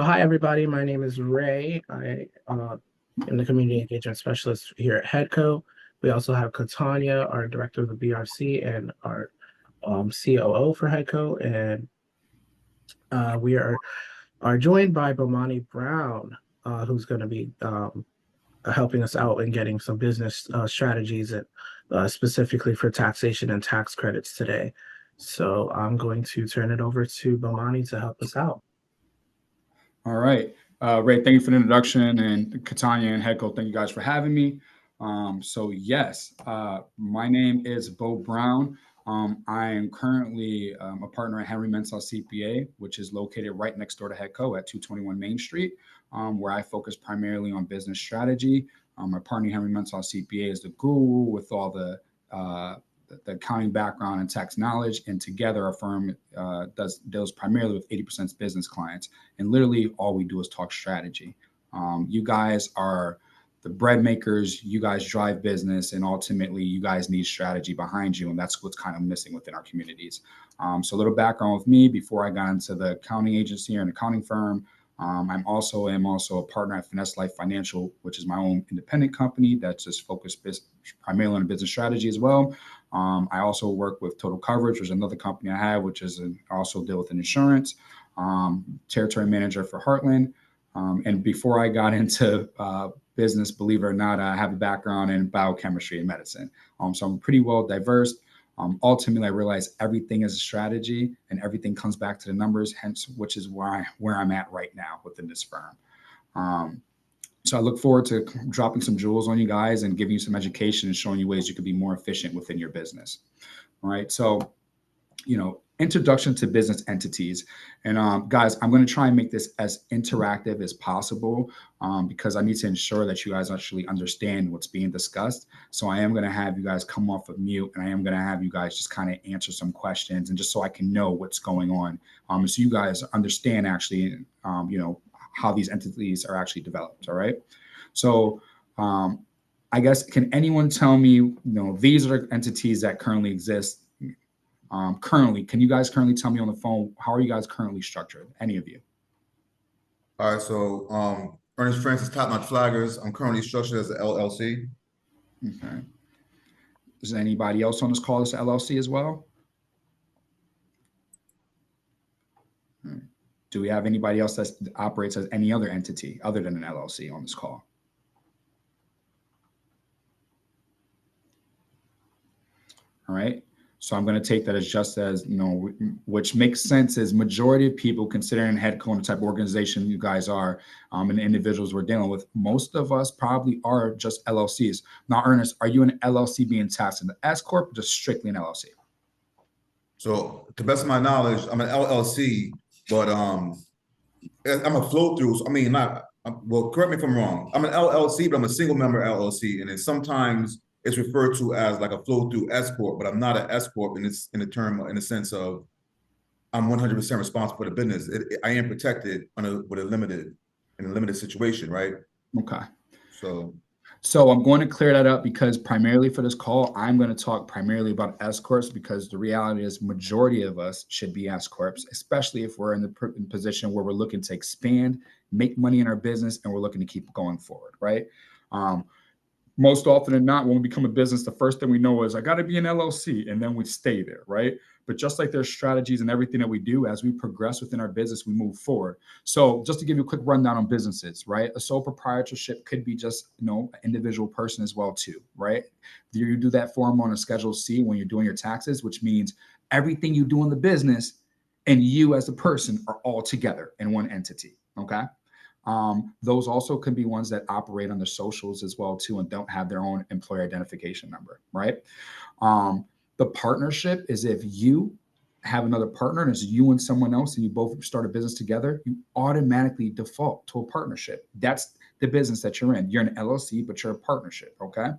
Hi, everybody. My name is Ray. I am the Community Engagement Specialist here at Headco. We also have Katanya, our Director of the BRC, and our COO for Headco. And we are joined by Bomani Brown, who's going to be helping us out in getting some business strategies and specifically for taxation and tax credits today. So I'm going to turn it over to Bomani to help us out. All right. Ray, thank you for the introduction. And Katanya and Heco, thank you guys for having me. Yes, my name is Bo Brown. I am currently a partner at Henry Mensah CPA, which is located right next door to Heco at 221 Main Street, where I focus primarily on business strategy. My partner, Henry Mensah CPA, is the guru with all the accounting background and tax knowledge, and together our firm deals primarily with 80% business clients. And literally all we do is talk strategy. You guys are the bread makers, you guys drive business, and ultimately you guys need strategy behind you, and that's what's kind of missing within our communities. So a little background with me before I got into the accounting agency or an accounting firm. I'm also a partner at Finesse Life Financial, which is my own independent company that's just focused primarily on business strategy as well. I also work with Total Coverage, which is another company I have, which is also deal with an insurance, territory manager for Heartland. And before I got into business, believe it or not, I have a background in biochemistry and medicine. So I'm pretty well diverse. Ultimately, I realize everything is a strategy and everything comes back to the numbers, hence, which is where I'm at right now within this firm. So I look forward to dropping some jewels on you guys and giving you some education and showing you ways you could be more efficient within your business. All right. So, introduction to business entities. And guys, I'm going to try and make this as interactive as possible because I need to ensure that you guys actually understand what's being discussed. So I am going to have you guys come off of mute, and I am going to have you guys just kind of answer some questions, and just so I can know what's going on. So you guys understand actually, how these entities are actually developed. All right. So I guess, can anyone tell me, these are entities that currently exist? Can you guys currently tell me on the phone, how are you guys currently structured? Any of you? All right, so Ernest Francis Top Notch Flaggers. I'm currently structured as an LLC. Okay. Is there anybody else on this call that's LLC as well? Do we have anybody else that operates as any other entity other than an LLC on this call? All right. So I'm going to take that as just as, which makes sense as majority of people considering Headco the type of organization you guys are and the individuals we're dealing with, most of us probably are just LLCs. Now, Ernest, are you an LLC being taxed in the S Corp or just strictly an LLC? So to the best of my knowledge, I'm an LLC, but I'm a flow through. So, correct me if I'm wrong. I'm an LLC, but I'm a single member LLC. And then sometimes it's referred to as like a flow through S Corp, but I'm not an S Corp in the sense of I'm 100% responsible for the business. I am protected in a limited situation, right? Okay. So I'm going to clear that up because primarily for this call, I'm going to talk primarily about S Corps because the reality is majority of us should be S Corps, especially if we're in the position where we're looking to expand, make money in our business, and we're looking to keep going forward, right? Most often than not, when we become a business, the first thing we know is I got to be an LLC, and then we stay there, right? But just like there's strategies and everything that we do, as we progress within our business, we move forward. So just to give you a quick rundown on businesses, right? A sole proprietorship could be just, an individual person as well too, right? You do that form on a Schedule C when you're doing your taxes, which means everything you do in the business and you as a person are all together in one entity, okay? Those also can be ones that operate under socials as well too and don't have their own employer identification number, right? The partnership is if you have another partner and it's you and someone else and you both start a business together, you automatically default to a partnership. That's the business that you're in. You're an LLC, but you're a partnership, okay?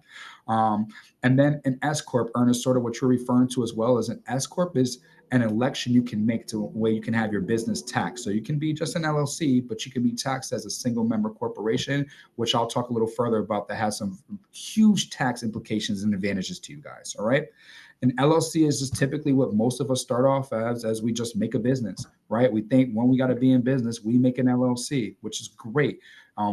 And then an S Corp, Ernest, sort of what you're referring to as well as an S Corp is an election you can make to where you can have your business taxed. So you can be just an LLC, but you can be taxed as a single member corporation, which I'll talk a little further about that has some huge tax implications and advantages to you guys, all right? An LLC is just typically what most of us start off as we just make a business, right? We think when we got to be in business, we make an LLC, which is great.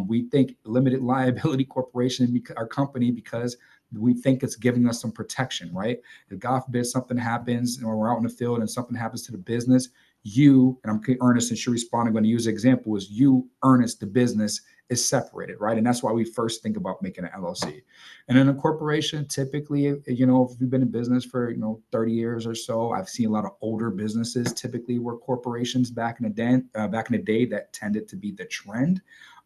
We think limited liability corporation, our company, because we think it's giving us some protection, right? If God forbid something happens or we're out in the field and something happens to the business, you, and I'm Ernest, and you're responding, I'm going to use the example, is you, Ernest, the business is separated, right? And that's why we first think about making an LLC. And in a corporation, typically, if you've been in business for 30 years or so, I've seen a lot of older businesses typically were corporations back in the day that tended to be the trend.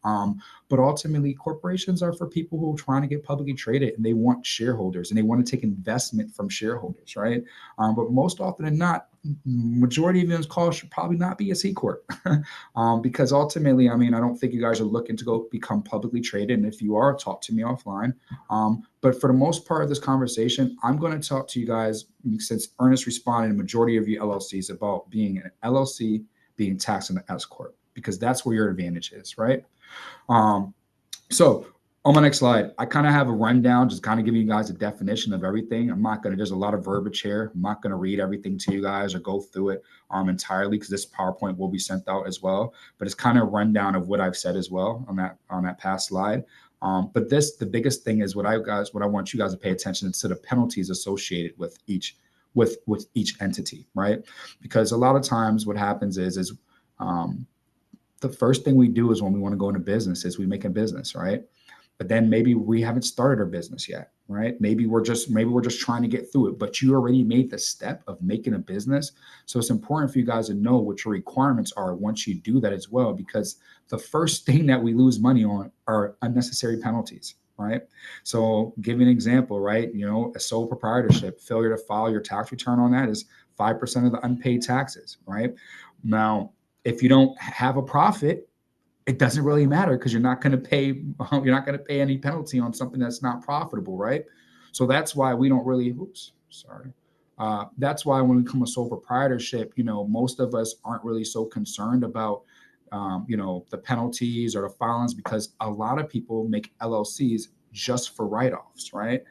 But ultimately, corporations are for people who are trying to get publicly traded and they want shareholders and they want to take investment from shareholders, right? But most often than not, majority of those calls should probably not be a C corp, because ultimately, I don't think you guys are looking to go become publicly traded. And if you are, talk to me offline. But for the most part of this conversation, I'm going to talk to you guys, since Ernest responded, a majority of you LLCs, about being an LLC, being taxed in the S corp, because that's where your advantage is, right? So on my next slide, I kind of have a rundown, just kind of giving you guys a definition of everything. I'm not going to, there's a lot of verbiage here. I'm not going to read everything to you guys or go through it entirely, because this PowerPoint will be sent out as well. But it's kind of a rundown of what I've said as well on that past slide. But the biggest thing is what I want you guys to pay attention to the penalties associated with each entity, right? Because a lot of times what happens is the first thing we do is when we want to go into business is we make a business, right? But then maybe we haven't started our business yet, right? Maybe we're just trying to get through it, but you already made the step of making a business. So it's important for you guys to know what your requirements are once you do that as well, because the first thing that we lose money on are unnecessary penalties, right? So give you an example, right? A sole proprietorship, failure to file your tax return on that is 5% of the unpaid taxes, right? Now, if you don't have a profit, it doesn't really matter, because you're not going to pay any penalty on something that's not profitable, right? So that's why we don't really. That's why when we come a sole proprietorship, most of us aren't really so concerned about the penalties or the filings, because a lot of people make LLCs just for write-offs, right?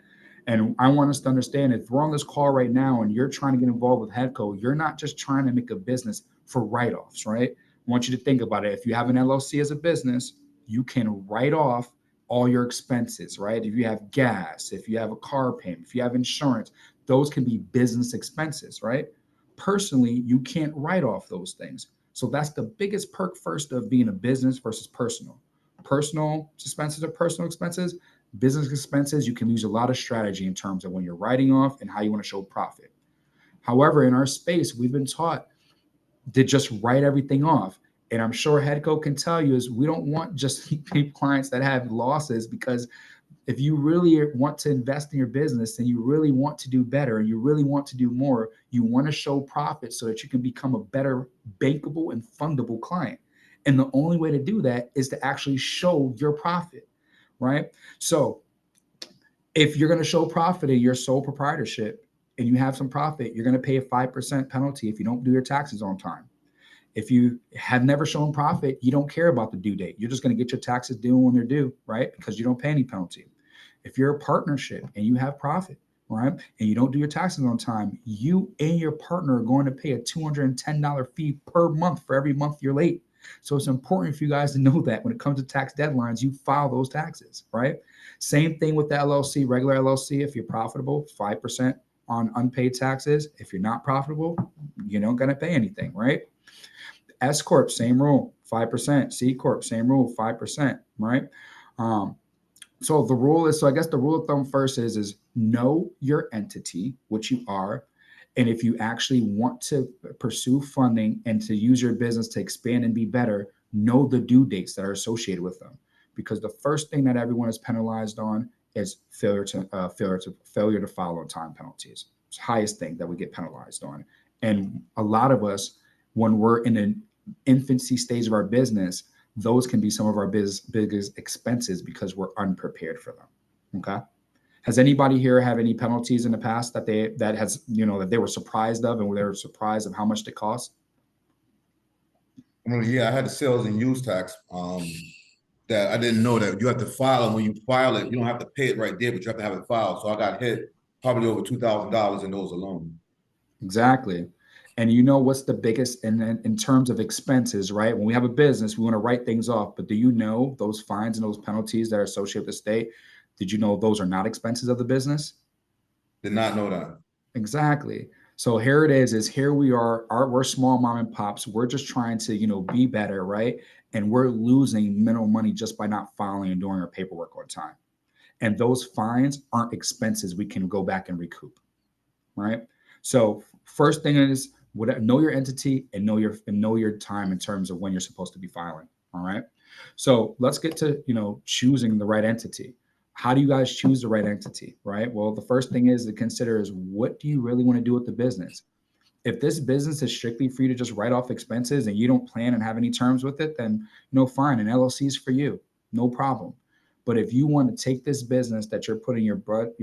And I want us to understand, if we're on this call right now and you're trying to get involved with Headco, you're not just trying to make a business for write-offs, right? I want you to think about it. If you have an LLC as a business, you can write off all your expenses, right? If you have gas, if you have a car payment, if you have insurance, those can be business expenses, right? Personally, you can't write off those things. So that's the biggest perk first of being a business versus personal. Personal expenses are personal expenses. Business expenses, you can use a lot of strategy in terms of when you're writing off and how you want to show profit. However, in our space, we've been taught to just write everything off. And I'm sure Headco can tell you is we don't want just clients that have losses, because if you really want to invest in your business and you really want to do better and you really want to do more, you want to show profit so that you can become a better bankable and fundable client. And the only way to do that is to actually show your profit, right? So if you're going to show profit in your sole proprietorship and you have some profit, you're going to pay a 5% penalty if you don't do your taxes on time. If you have never shown profit, you don't care about the due date. You're just going to get your taxes due when they're due, right? Because you don't pay any penalty. If you're a partnership and you have profit, right, and you don't do your taxes on time, you and your partner are going to pay a $210 fee per month for every month you're late. So it's important for you guys to know that when it comes to tax deadlines, you file those taxes, right? Same thing with the LLC, regular LLC. If you're profitable, 5% on unpaid taxes. If you're not profitable, you're not going to pay anything, right? S Corp, same rule, 5%. C Corp, same rule, 5%, right? So the rule is, so I guess the rule of thumb first is know your entity, which you are. And if you actually want to pursue funding and to use your business to expand and be better, know the due dates that are associated with them. Because the first thing that everyone is penalized on is failure to file on time penalties. It's the highest thing that we get penalized on. And a lot of us, when we're in an infancy stage of our business, those can be some of our biggest expenses because we're unprepared for them. Okay. Has anybody here have any penalties in the past that they were surprised of, and they were surprised of how much they cost? Yeah, I had the sales and use tax. That I didn't know that you have to file, and when you file it, you don't have to pay it right there, but you have to have it filed. So I got hit probably over $2,000 in those alone. Exactly. And you know what's the biggest in terms of expenses, right? When we have a business, we want to write things off. But do you know those fines and those penalties that are associated with the state? Did you know those are not expenses of the business? Did not know that. Exactly. So here it is here we are, we're small mom and pops. We're just trying to, be better, right? And we're losing minimal money just by not filing and doing our paperwork on time. And those fines aren't expenses we can go back and recoup, right? So first thing is know your entity and know your time in terms of when you're supposed to be filing. All right. So let's get to choosing the right entity. How do you guys choose the right entity? Right. Well, the first thing is to consider is what do you really want to do with the business? If this business is strictly for you to just write off expenses and you don't plan and have any terms with it, then fine, an LLC is for you, no problem. But if you want to take this business that you're putting your blood,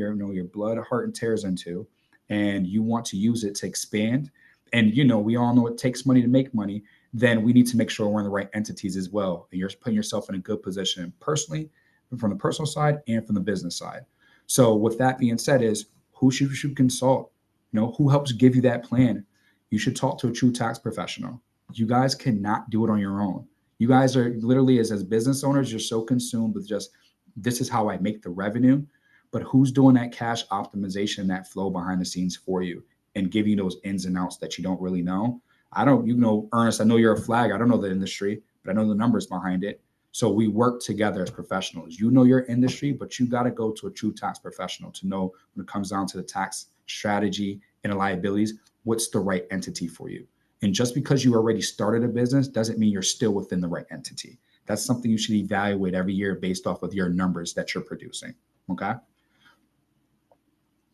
heart, and tears into, and you want to use it to expand, and we all know it takes money to make money, then we need to make sure we're in the right entities as well. And you're putting yourself in a good position personally, from the personal side and from the business side. So with that being said, is who should you consult? Who helps give you that plan? You should talk to a true tax professional. You guys cannot do it on your own. You guys are literally as business owners, you're so consumed with just, this is how I make the revenue, but who's doing that cash optimization, that flow behind the scenes for you and giving you those ins and outs that you don't really know? Ernest, I know you're a flag. I don't know the industry, but I know the numbers behind it. So we work together as professionals. You know your industry, but you got to go to a true tax professional to know when it comes down to the tax strategy and the liabilities, what's the right entity for you. And just because you already started a business doesn't mean you're still within the right entity. That's something you should evaluate every year based off of your numbers that you're producing. Okay.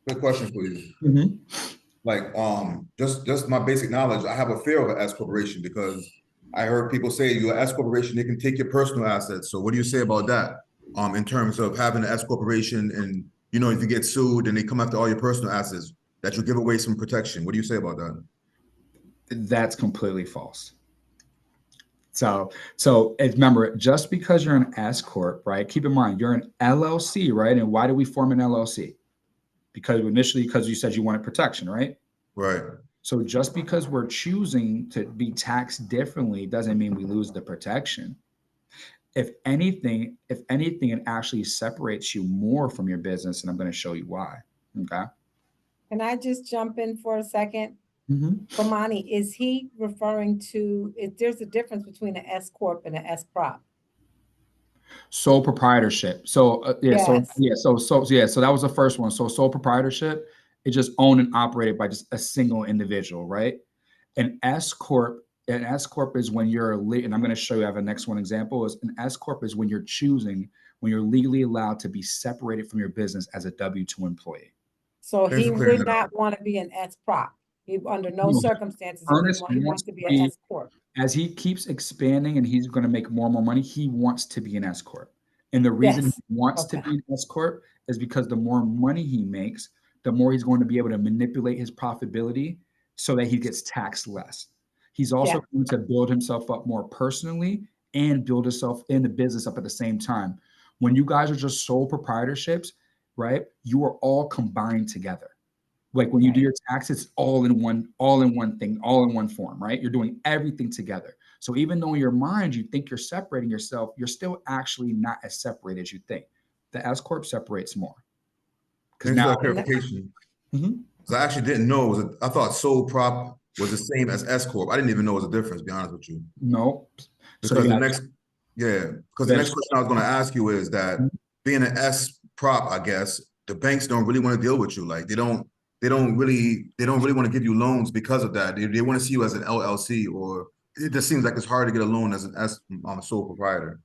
Good question for you. Mm-hmm. Like, just my basic knowledge, I have a fear of an S corporation because I heard people say you're an S corporation, they can take your personal assets. So what do you say about that? In terms of having an S corporation and, if you get sued and they come after all your personal assets, that you give away some protection. What do you say about that? That's completely false. So remember, just because you're an S corp, right? Keep in mind you're an LLC, right? And why do we form an LLC? Because you said you wanted protection, right? Right. So just because we're choosing to be taxed differently doesn't mean we lose the protection. If anything, it actually separates you more from your business, and I'm going to show you why. Okay. Can I just jump in for a second? Mm-hmm. Bomani, is he referring to, there's a difference between an S corp and an S prop? Sole proprietorship. So Yes. so that was the first one. So sole proprietorship is just owned and operated by just a single individual, right? An S corp is when you're and I'm going to show you. I have a next one example. Is an S corp is when you're legally allowed to be separated from your business as a W-2 employee. So he would not want to be an S prop. He, under no circumstances, he wants to be an S corp. As he keeps expanding and he's going to make more and more money, he wants to be an S corp. And the reason he wants to be an S corp is because the more money he makes, the more he's going to be able to manipulate his profitability so that he gets taxed less. He's also going to build himself up more personally and build himself in the business up at the same time. When you guys are just sole proprietorships, right? You are all combined together. Like when you do your taxes, all in one thing, all in one form, right? You're doing everything together. So even though in your mind you think you're separating yourself, you're still actually not as separated as you think. The S corp separates more. Thanks for that clarification. So I actually didn't know I thought sole prop was the same as S corp. I didn't even know it was a difference, to be honest with you. No. Because the next question I was going to ask you is that being an S prop, I guess the banks don't really want to deal with you. Like they don't really want to give you loans because of that. They want to see you as an LLC, or it just seems like it's hard to get a loan as an S sole proprietor.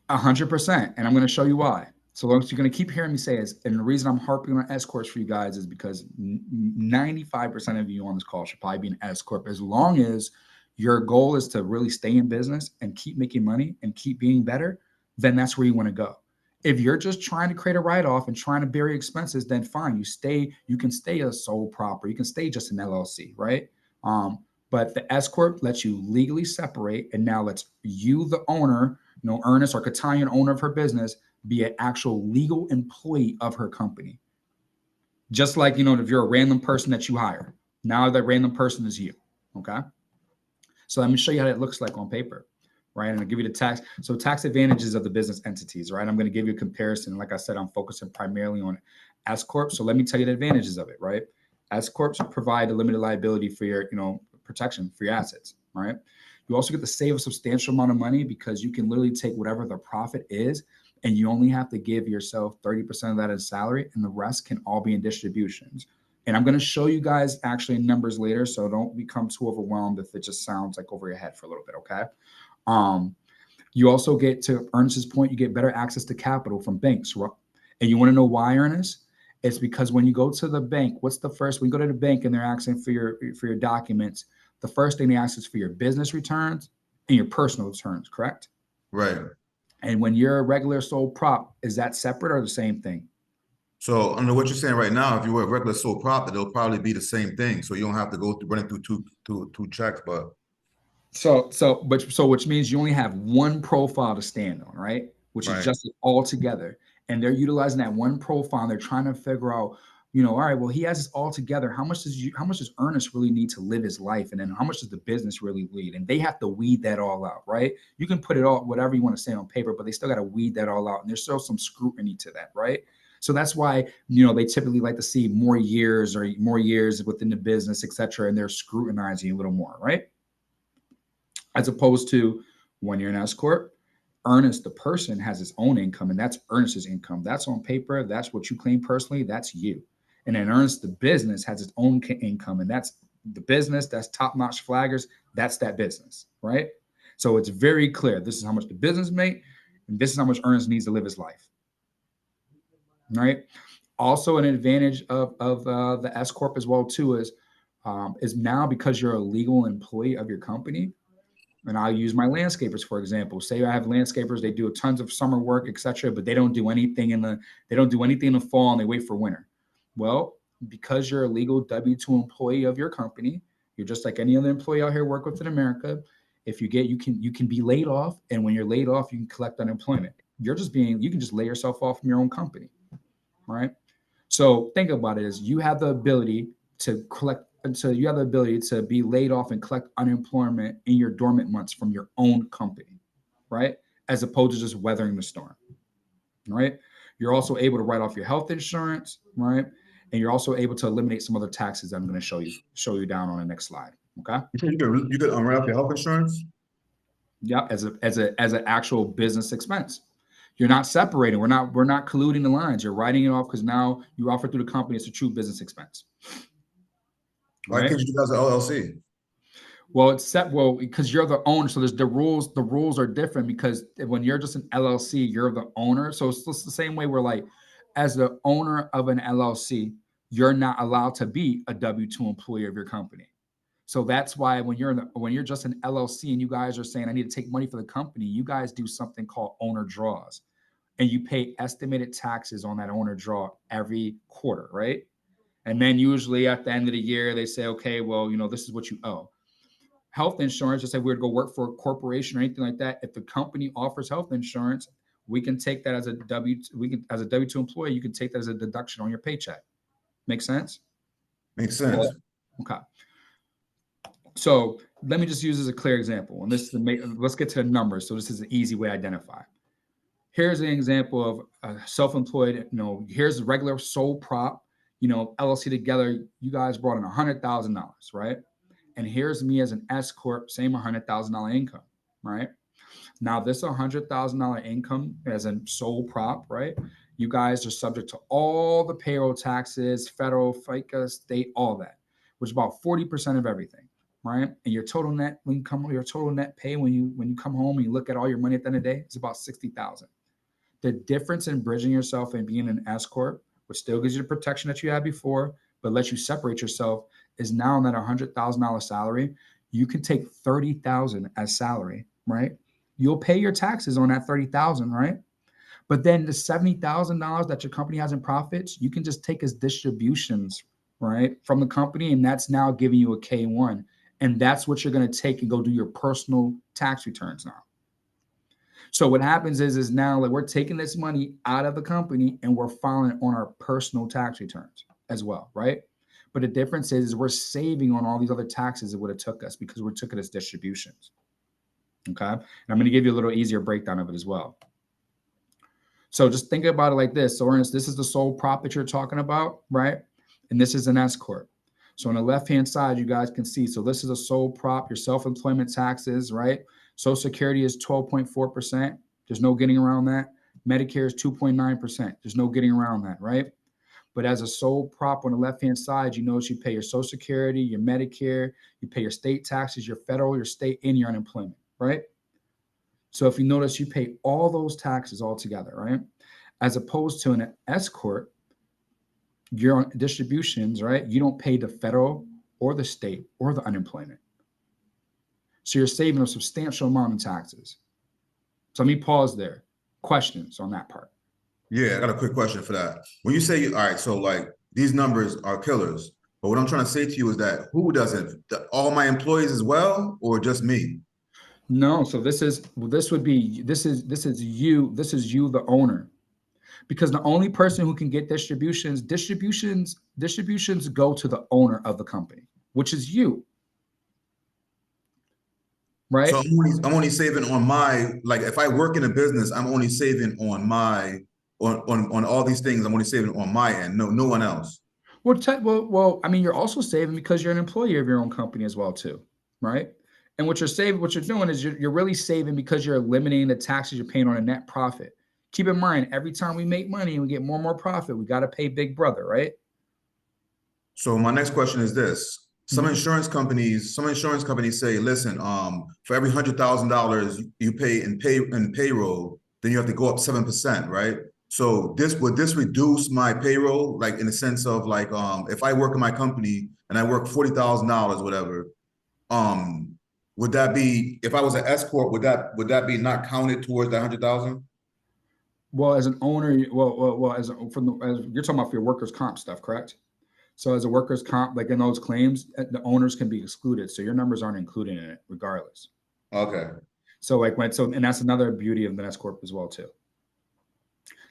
100%, and I'm going to show you why. So long as you're going to keep hearing me say is, and the reason I'm harping on S corps for you guys is because 95% of you on this call should probably be an S corp. As long as your goal is to really stay in business and keep making money and keep being better, then that's where you want to go. If you're just trying to create a write-off and trying to bury expenses, then fine, you can stay a sole prop, or you can stay just an LLC, right? But the S corp lets you legally separate, and now lets you, the owner, Ernest or Katanya, owner of her business, be an actual legal employee of her company. Just like, you know, if you're a random person that you hire, now that random person is you. Okay. So let me show you how it looks like on paper, right? And I'll give you the tax. So tax advantages of the business entities, right? I'm going to give you a comparison. Like I said, I'm focusing primarily on S Corp. So let me tell you the advantages of it, right? S Corps provide a limited liability for your, you know, protection for your assets, right? You also get to save a substantial amount of money because you can literally take whatever the profit is and you only have to give yourself 30% of that as salary and the rest can all be in distributions. And I'm going to show you guys actually numbers later, so don't become too overwhelmed if it just sounds like over your head for a little bit, okay? You also get, to Ernest's point, you get better access to capital from banks. And you want to know why, Ernest? It's because when you go to the bank, what's the first, when you go to the bank and they're asking for your documents, the first thing they ask is for your business returns and your personal returns, correct? Right. And when you're a regular sole prop, is that separate or the same thing? So under what you're saying right now, if you were a regular sole prop, it'll probably be the same thing. So you don't have to go through running through two checks, but Which means you only have one profile to stand on, right? Which is right. just all together. And they're utilizing that one profile. And they're trying to figure out, you know, all right, well, he has this all together. How much does Ernest really need to live his life? And then how much does the business really lead? And they have to weed that all out, right? You can put it all, whatever you want to say on paper, but they still got to weed that all out. And there's still some scrutiny to that, right? So that's why, you know, they typically like to see more years within the business, et cetera. And they're scrutinizing a little more, right? As opposed to when you're an S Corp, Ernest, the person, has his own income, and that's Ernest's income. That's on paper. That's what you claim personally. That's you. And then Ernest, the business, has its own income, and that's the business. That's top-notch flaggers. That's that business, right? So it's very clear. This is how much the business make, and this is how much Ernest needs to live his life, right? Also, an advantage of the S Corp as well too is now because you're a legal employee of your company. And I'll use my landscapers, for example. Say I have landscapers, they do tons of summer work, etc., but they don't do anything in the fall and they wait for winter. Well, because you're a legal W-2 employee of your company, you're just like any other employee out here work within America. If you can be laid off, and when you're laid off, you can collect unemployment. You can just lay yourself off from your own company, right? So think about it as you have the ability to collect, and so you have the ability to be laid off and collect unemployment in your dormant months from your own company, right? As opposed to just weathering the storm, right? You're also able to write off your health insurance, right? And you're also able to eliminate some other taxes that I'm going to show you down on the next slide. Okay. You could write off your health insurance? Yeah, as an actual business expense. You're not separating. We're not colluding the lines. You're writing it off because now you offer through the company. It's a true business expense. Why can't you do that as an LLC? Well, because you're the owner. So there's the rules. The rules are different because when you're just an LLC, you're the owner. So it's just the same way we're like, as the owner of an LLC, you're not allowed to be a W-2 employee of your company. So that's why when you're just an LLC and you guys are saying, I need to take money for the company, you guys do something called owner draws. And you pay estimated taxes on that owner draw every quarter, right? And then usually at the end of the year, they say, okay, well, you know, this is what you owe. Health insurance, just like we were to go work for a corporation or anything like that. If the company offers health insurance, we can take that as a W-2 employee, you can take that as a deduction on your paycheck. Make sense? Makes sense. Okay. So let me just use as a clear example. And let's get to the numbers. So this is an easy way to identify. Here's an example of a self-employed, you know, here's a regular sole prop, you know, LLC together. You guys brought in $100,000, right? And here's me as an S Corp, same $100,000 income, right? Now this $100,000 income as a sole prop, right? You guys are subject to all the payroll taxes, federal, FICA, state, all that, which is about 40% of everything, right? And your total net income, your total net pay when you come home and you look at all your money at the end of the day, it's about $60,000. The difference in bridging yourself and being an S Corp, which still gives you the protection that you had before, but lets you separate yourself, is now on that $100,000 salary. You can take $30,000 as salary, right? You'll pay your taxes on that $30,000, right? But then the $70,000 that your company has in profits, you can just take as distributions, right, from the company, and that's now giving you a K-1, and that's what you're going to take and go do your personal tax returns now. So what happens is now like we're taking this money out of the company and we're filing it on our personal tax returns. as well, right? But the difference is we're saving on all these other taxes it would have took us because we took it as distributions. Okay. And I'm going to give you a little easier breakdown of it as well. So just think about it like this. So Ernest, this is the sole prop that you're talking about, right? And this is an S corp. So on the left-hand side, you guys can see, so this is a sole prop, your self-employment taxes, right? Social Security is 12.4%. There's no getting around that. Medicare is 2.9%. There's no getting around that, right? But as a sole prop on the left-hand side, you notice you pay your Social Security, your Medicare, you pay your state taxes, your federal, your state, and your unemployment, right? So if you notice, you pay all those taxes all together, right? As opposed to an S corp, your distributions, right? You don't pay the federal or the state or the unemployment. So you're saving a substantial amount of taxes. So let me pause there. Questions on that part? Yeah, I got a quick question for that. When you say, all right, so like these numbers are killers, but what I'm trying to say to you is that who does it? All my employees as well, or just me? No. So this is you, the owner. Because the only person who can get distributions go to the owner of the company, which is you. Right? So I'm only saving on my, like if I work in a business, I'm only saving on my on all these things. I'm only saving on my end, no one else. Well, I mean, you're also saving because you're an employee of your own company as well, too, right? And what you're doing is you're really saving because you're eliminating the taxes you're paying on a net profit. Keep in mind, every time we make money and we get more and more profit, we got to pay Big Brother, right? So my next question is this. Some insurance companies say, listen, for every $100,000 you pay in payroll, then you have to go up 7%, right? So would this reduce my payroll, like in the sense of like, if I work in my company and I work $40,000, whatever, would that be, if I was an S corp, would that be not counted towards that 100,000? Well, as an owner, as you're talking about for your workers' comp stuff, correct? So as a workers' comp, like in those claims, the owners can be excluded. So your numbers aren't included in it regardless. Okay. So and that's another beauty of the S corp as well too.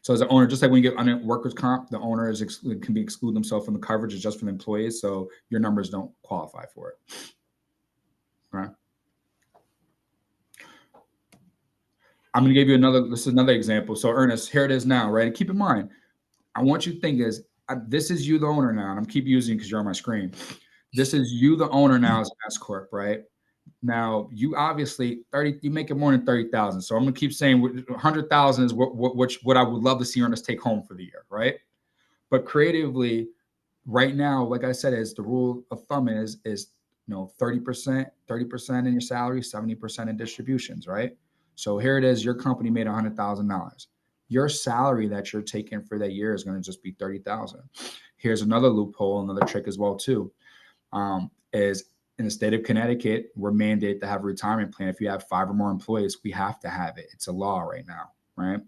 So as an owner, just like when you get workers' comp, the owner can be exclude themselves from the coverage. It's just for the employees. So your numbers don't qualify for it. Right. I'm going to give you this is another example. So Ernest, here it is now, right? And keep in mind, I want you to think this is you, the owner now, and I'm keep using because you're on my screen. This is you, the owner now as an S corp, right? Now you obviously you make it more than 30,000. So I'm gonna keep saying 100,000 is what I would love to see Ernest take home for the year, right? But creatively, right now, like I said, is the rule of thumb is 30% in your salary, 70% in distributions, right? So here it is, your company made $100,000. Your salary that you're taking for that year is going to just be 30,000. Here's another loophole, another trick as well too, is in the state of Connecticut, we're mandated to have a retirement plan. If you have 5 or more employees, we have to have it. It's a law right now, right?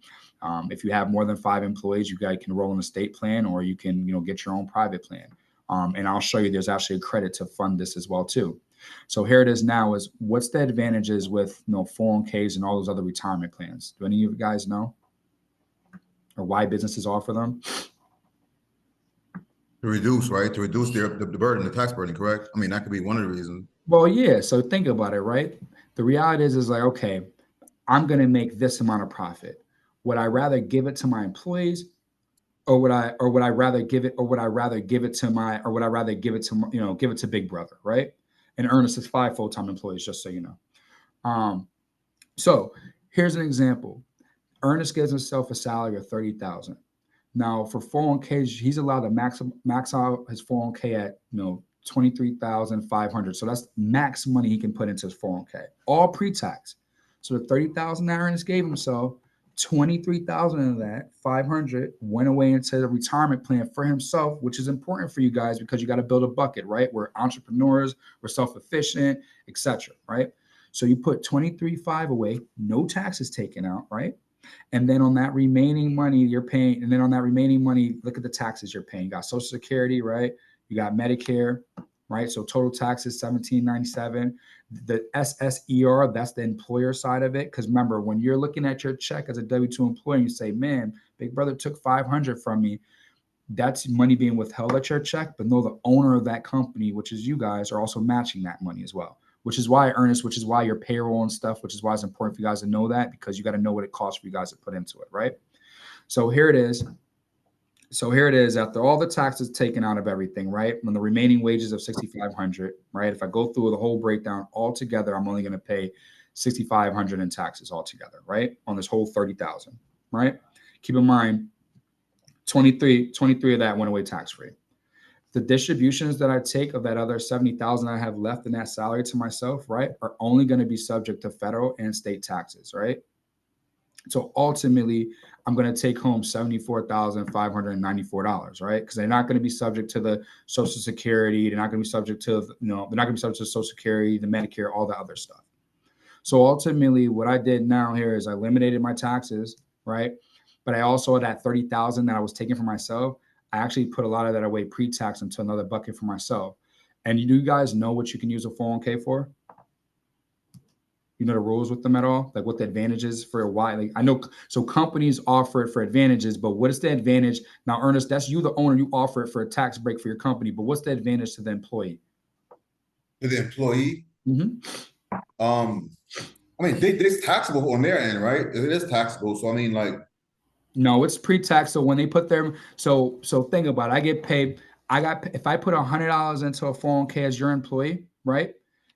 If you have more than 5 employees, you guys can roll in a state plan, or you can, get your own private plan. And I'll show you there's actually a credit to fund this as well too. So here it is now is what's the advantages with 401ks and all those other retirement plans? Do any of you guys know? Or why businesses offer them? To reduce, right? To reduce the burden, the tax burden, correct? I mean, that could be one of the reasons. Well, yeah. So think about it, right? The reality is like, okay, I'm going to make this amount of profit. Would I rather give it to my employees, or would I rather give it to Big Brother, right? And Ernest is 5 full-time employees, just so you know. So here's an example. Ernest gives himself a salary of 30,000. Now for 401ks, he's allowed to max out his 401k at 23,500. So that's max money he can put into his 401k, all pre-tax. So the 30,000 that Ernest gave himself, 23,000 of that 500 went away into the retirement plan for himself, which is important for you guys because you got to build a bucket, right? We're entrepreneurs, we're self-efficient, etc. Right? So you put 23,500 away, no taxes taken out, right? And then on that remaining money you're paying, and then on that remaining money, look at the taxes you're paying. You got Social Security, right? You got Medicare, right? So total taxes $1,797. The SSER, that's the employer side of it. Because remember, when you're looking at your check as a W-2 employee, you say, "Man, Big Brother took $500 from me." that's money being withheld at your check, but no, the owner of that company, which is you guys, are also matching that money as well. Which is why, Ernest, which is why your payroll and stuff, which is why it's important for you guys to know that, because you got to know what it costs for you guys to put into it, right? So here it is. After all the taxes taken out of everything, right? When the remaining wages of $6,500, right? If I go through the whole breakdown altogether, I'm only going to pay $6,500 in taxes altogether, right? On this whole $30,000, right? Keep in mind, 23 of that went away tax-free. The distributions that I take of that other 70,000 I have left in that salary to myself, right, are only going to be subject to federal and state taxes, right? So ultimately, I'm going to take home $74,594, right? Because they're not going to be subject to the Social Security. They're not going to be subject to, they're not going to be subject to Social Security, the Medicare, all the other stuff. So ultimately, what I did now here is I eliminated my taxes, right? But I also, that 30,000 that I was taking for myself, I actually put a lot of that away pre-tax into another bucket for myself. And you guys know what you can use a 401k for? You know the rules with them at all? Like what the advantages for why? Like I know, so companies offer it for advantages, but what is the advantage? Now, Ernest, that's you, the owner, you offer it for a tax break for your company, but what's the advantage to the employee? To the employee? Mm-hmm. I mean, it's taxable on their end, right? It is taxable. So I mean, like, no, it's pre-tax. So when they put their, so think about it. I get paid. If I put $100 into a 401k as your employee, right?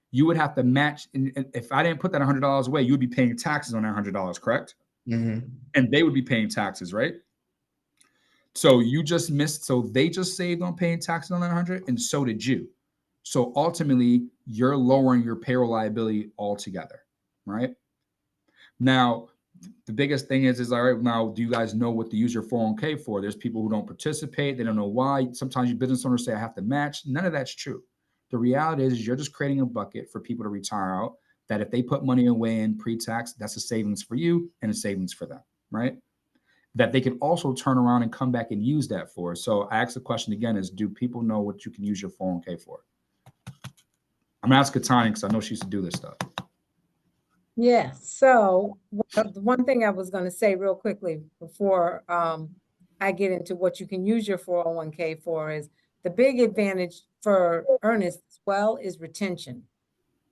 You would have to match. And if I didn't put that $100 away, you would be paying taxes on that $100, correct? mm-hmm. And they would be paying taxes, right? So you just missed. So they just saved on paying taxes on that 100, and so did you. So ultimately, you're lowering your payroll liability altogether, right? Now, the biggest thing is all right, now, do you guys know what to use your 401k for? There's people who don't participate. They don't know why. Sometimes you business owners say, I have to match. None of that's true. The reality is you're just creating a bucket for people to retire out that if they put money away in pre-tax, that's a savings for you and a savings for them, right? That they can also turn around and come back and use that for. So I ask the question again is, do people know what you can use your 401k for? I'm going to ask Katani because I know she used to do this stuff. Yeah, so the one thing I was going to say real quickly before I get into what you can use your 401k for is the big advantage for Ernest as well is retention.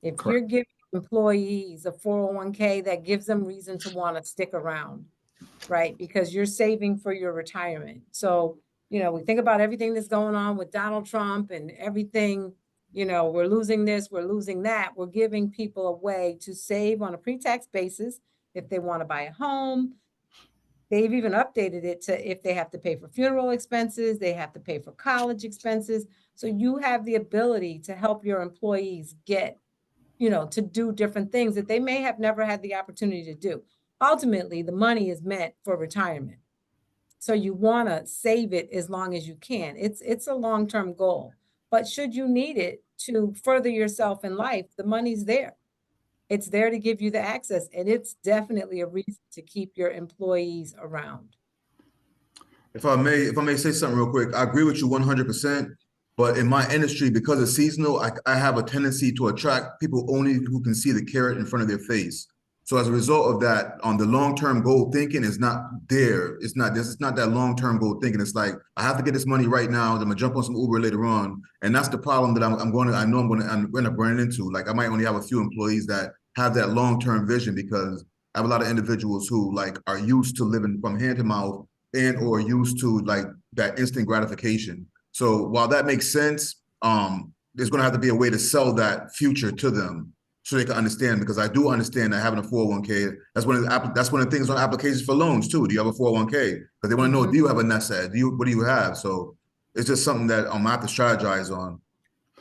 If Correct. you're giving employees a 401k, that gives them reason to want to stick around, right? Because you're saving for your retirement. So, we think about everything that's going on with Donald Trump and everything. We're losing this, we're losing that. We're giving people a way to save on a pre-tax basis if they want to buy a home. They've even updated it to if they have to pay for funeral expenses, they have to pay for college expenses. So you have the ability to help your employees get, to do different things that they may have never had the opportunity to do. Ultimately, the money is meant for retirement. So you want to save it as long as you can. It's a long-term goal. But should you need it to further yourself in life, the money's there. It's there to give you the access, and it's definitely a reason to keep your employees around. If I may say something real quick, I agree with you 100%. But in my industry, because it's seasonal, I have a tendency to attract people only who can see the carrot in front of their face. So as a result of that, on the long-term goal thinking is not there. It's not this. It's not that long-term goal thinking. It's like I have to get this money right now. I'm gonna jump on some Uber later on, and that's the problem that I'm going to. I know I'm going to end up running into. Like I might only have a few employees that have that long-term vision because I have a lot of individuals who like are used to living from hand to mouth and or used to like that instant gratification. So while that makes sense, there's going to have to be a way to sell that future to them so they can understand. Because I do understand that having a 401k, that's one of the things on applications for loans too. Do you have a 401k? Because they want to know, do you have a nest egg? What do you have? So it's just something that I have to strategize on.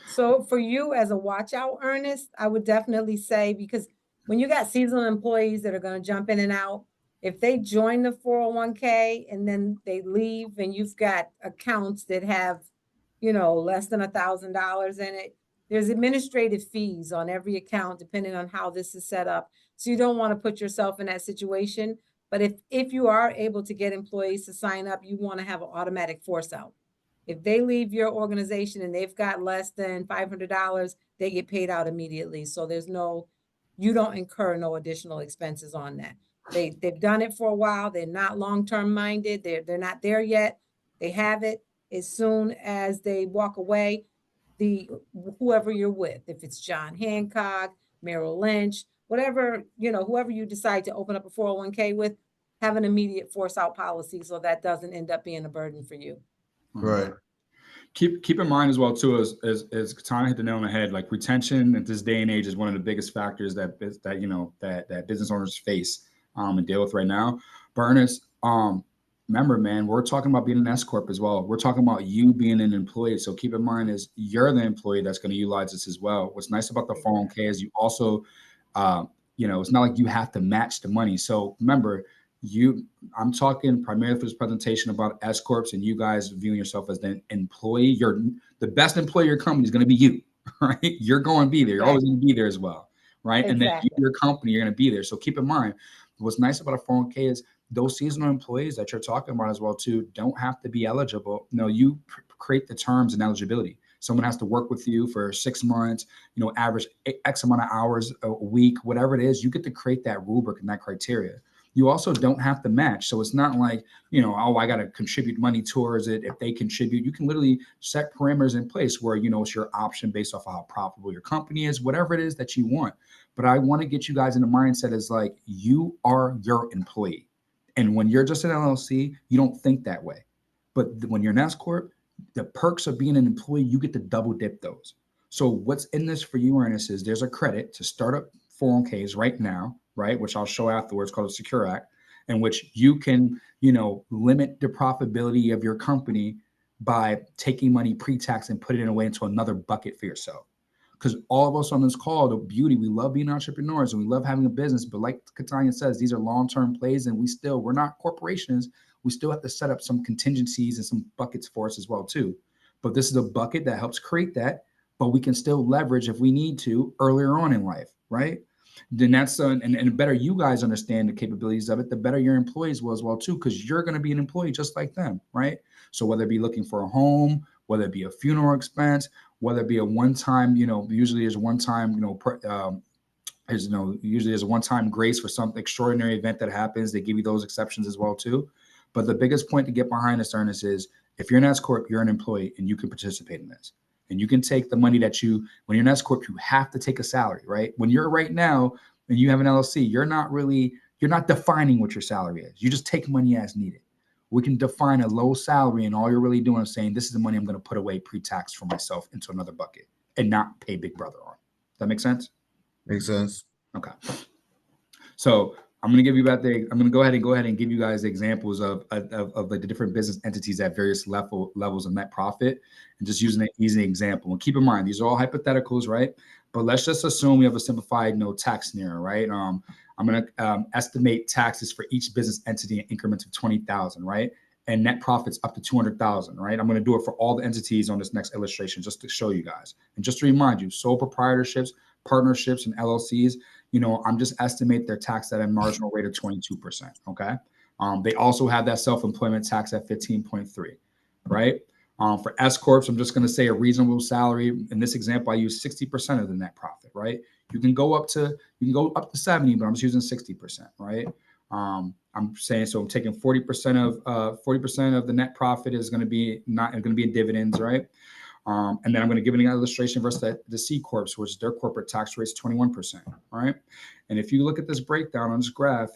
So for you as a watch out, Ernest, I would definitely say, because when you got seasonal employees that are going to jump in and out, if they join the 401k and then they leave and you've got accounts that have, less than $1,000 in it, there's administrative fees on every account, depending on how this is set up. So you don't want to put yourself in that situation. But if you are able to get employees to sign up, you want to have an automatic force out. If they leave your organization and they've got less than $500, they get paid out immediately. So you don't incur no additional expenses on that. They've done it for a while. They're not long-term minded. They're not there yet. They have it as soon as they walk away. Whoever you're with, if it's John Hancock, Merrill Lynch, whatever, whoever you decide to open up a 401k with, have an immediate force out policy so that doesn't end up being a burden for you. Right. Keep in mind as well too, as Katana hit the nail on the head, like retention at this day and age is one of the biggest factors that business owners face and deal with right now. But Ernest, remember, man, we're talking about being an S corp as well. We're talking about you being an employee. So keep in mind is you're the employee that's going to utilize this as well. What's nice about the 401k is you also, it's not like you have to match the money. So remember, I'm talking primarily for this presentation about S corps and you guys viewing yourself as the employee. The best employee of your company is going to be you, right? You're going to be there. You're always going to be there as well, right? Exactly. And then your company, you're going to be there. So keep in mind, what's nice about a 401k is those seasonal employees that you're talking about as well too don't have to be eligible. No, you create the terms and eligibility. Someone has to work with you for 6 months, average X amount of hours a week, whatever it is, you get to create that rubric and that criteria. You also don't have to match. So it's not like, I got to contribute money towards it. If they contribute, you can literally set parameters in place where, it's your option based off of how profitable your company is, whatever it is that you want. But I want to get you guys in the mindset is like, you are your employee. And when you're just an LLC, you don't think that way. But when you're an S corp, the perks of being an employee, you get to double dip those. So what's in this for you, Ernest, is there's a credit to start up 401ks right now, right? Which I'll show afterwards, called the Secure Act, in which you can, limit the profitability of your company by taking money pre-tax and put it away into another bucket for yourself. Because all of us on this call, the beauty, we love being entrepreneurs and we love having a business. But like Katanya says, these are long-term plays and we're not corporations. We still have to set up some contingencies and some buckets for us as well too. But this is a bucket that helps create that, but we can still leverage if we need to earlier on in life, right? Then that's and the better you guys understand the capabilities of it, the better your employees will as well too, because you're going to be an employee just like them, right? So whether it be looking for a home, whether it be a funeral expense, whether it be a one-time, usually there's one-time, usually there's a one-time grace for some extraordinary event that happens. They give you those exceptions as well too. But the biggest point to get behind this, Ernest, is if you're an S corp, you're an employee and you can participate in this. And you can take the money when you're an S corp, you have to take a salary, right? When you're right now and you have an LLC, you're not defining what your salary is. You just take money as needed. We can define a low salary and all you're really doing is saying, this is the money I'm going to put away pre-tax for myself into another bucket and not pay Big Brother on. Does that make sense? Makes sense. Okay. So I'm going to go ahead and give you guys examples of like the different business entities at various levels of net profit and just using an easy example. And keep in mind, these are all hypotheticals, right? But let's just assume we have a simplified tax scenario, right? I'm going to estimate taxes for each business entity in increments of 20,000, right? And net profits up to 200,000, right? I'm going to do it for all the entities on this next illustration just to show you guys. And just to remind you, sole proprietorships, partnerships, and LLCs, I'm just estimate their tax at a marginal rate of 22%, okay? They also have that self-employment tax at 15.3, right? For S corps, I'm just going to say a reasonable salary. In this example, I use 60% of the net profit, right? You can go up to 70, but I'm just using 60%, right? I'm saying, so I'm taking 40% of the net profit is going to be in dividends, right? And then I'm going to give an illustration versus the C corps, which their corporate tax rate is 21%. All right. And if you look at this breakdown on this graph,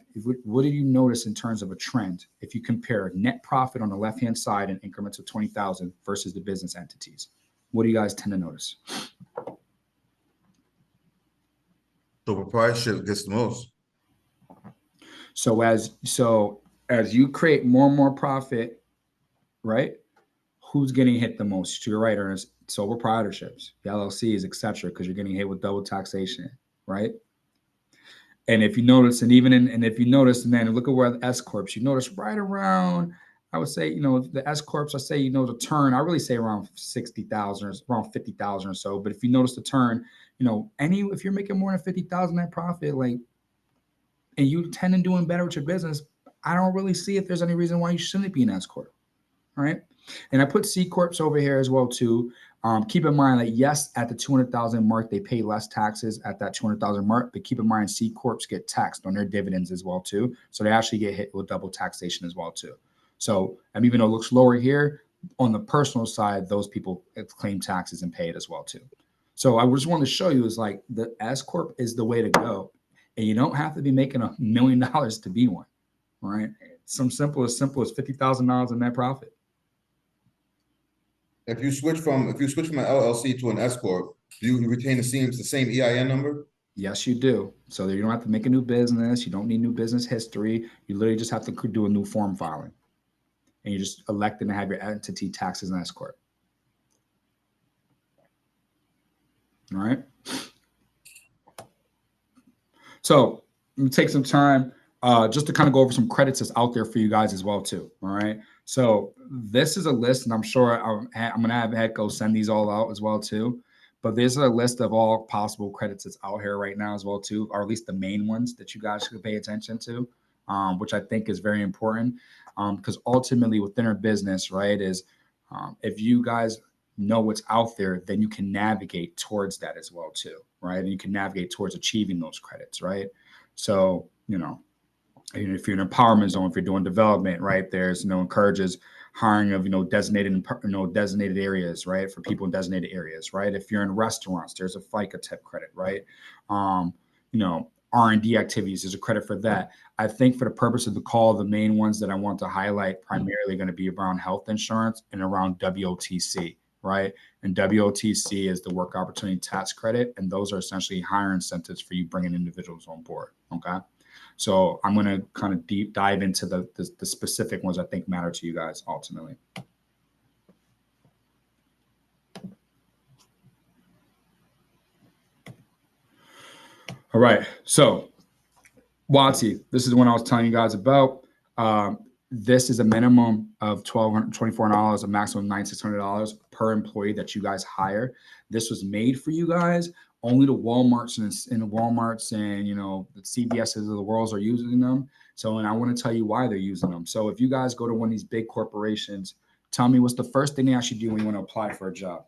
what do you notice in terms of a trend? If you compare net profit on the left-hand side in increments of 20,000 versus the business entities, what do you guys tend to notice? So proprietorship gets the most. So as you create more and more profit, right? Who's getting hit the most? To your right, Ernest, sole proprietorships, the LLCs, et cetera, because you're getting hit with double taxation, right? And if you notice, and then look at where the S corps, you notice right around, I would say, the S corps, I say, the turn, I really say around 60,000 or around 50,000 or so. But if you notice the turn, if you're making more than 50,000 net profit, and you tend to doing better with your business, I don't really see if there's any reason why you shouldn't be an S corp. All right. And I put C corps over here as well too. Keep in mind that yes, at the 200,000 mark, they pay less taxes at that 200,000 mark, but keep in mind C corps get taxed on their dividends as well too. So they actually get hit with double taxation as well too. So, and even though it looks lower here, on the personal side, those people claim taxes and pay it as well too. So I just wanted to show you is like the S corp is the way to go, and you don't have to be making $1 million to be one, right? Some simple as $50,000 in net profit. If you switch from an LLC to an S corp, do you retain the same EIN number? Yes, you do. So that you don't have to make a new business. You don't need new business history. You literally just have to do a new form filing, and you're just electing to have your entity taxed as an S corp. All right. So let me take some time just to kind of go over some credits that's out there for you guys as well too. All right. So this is a list, and I'm sure I'm going to have Echo send these all out as well too. But there's a list of all possible credits that's out here right now as well too, or at least the main ones that you guys should pay attention to, which I think is very important because ultimately within our business, right, is if you guys know what's out there, then you can navigate towards that as well too, right? And you can navigate towards achieving those credits, right? So, you know, if you're in an empowerment zone, if you're doing development, right, there's, encourages hiring of, designated areas, right, for people in designated areas, right? If you're in restaurants, there's a FICA tip credit, right? R&D activities, there's a credit for that. I think for the purpose of the call, the main ones that I want to highlight primarily going to be around health insurance and around WOTC, right? And WOTC is the work opportunity tax credit. And those are essentially higher incentives for you bringing individuals on board. Okay. So I'm going to kind of deep dive into the specific ones I think matter to you guys ultimately. All right. So WOTC, this is the one I was telling you guys about. This is a minimum of $1,224, a maximum of $9,600 per employee that you guys hire. This was made for you guys. Only the Walmarts and the Walmarts and the CVSs of the world are using them. So, and I want to tell you why they're using them. So, if you guys go to one of these big corporations, tell me what's the first thing they actually do when you want to apply for a job.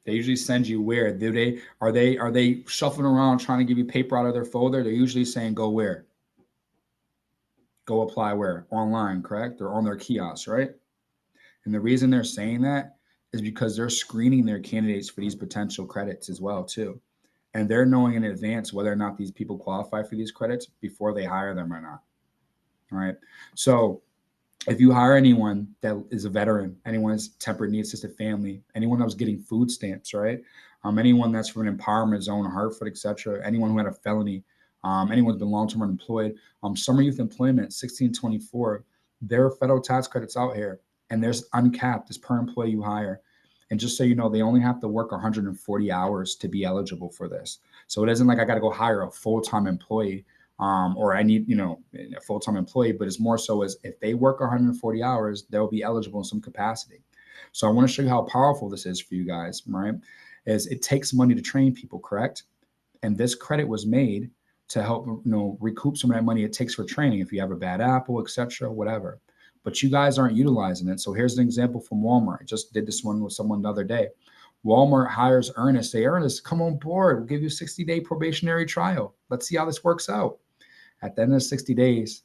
They usually send you where? Are they shuffling around trying to give you paper out of their folder? They're usually saying go where? Go apply where? Online, correct? Or on their kiosks, right? And the reason they're saying that is because they're screening their candidates for these potential credits as well too. And they're knowing in advance whether or not these people qualify for these credits before they hire them or not. All right. So if you hire anyone that is a veteran, anyone that's temporary needs assisted family, anyone that was getting food stamps, right? Anyone that's from an empowerment zone, Hartford, etc., anyone who had a felony, anyone who's been long-term unemployed, summer youth employment, 1624, there are federal tax credits out here, and there's uncapped as per employee you hire. And just so you know, they only have to work 140 hours to be eligible for this. So it isn't like I got to go hire a full-time employee. Or I need, a full-time employee, but it's more so as if they work 140 hours, they'll be eligible in some capacity. So I want to show you how powerful this is for you guys, right? Is it takes money to train people, correct? And this credit was made to help, recoup some of that money it takes for training. If you have a bad apple, etc., whatever, but you guys aren't utilizing it. So here's an example from Walmart. I just did this one with someone the other day. Walmart hires Ernest. Say, Ernest, come on board. We'll give you a 60-day probationary trial. Let's see how this works out. At the end of 60 days,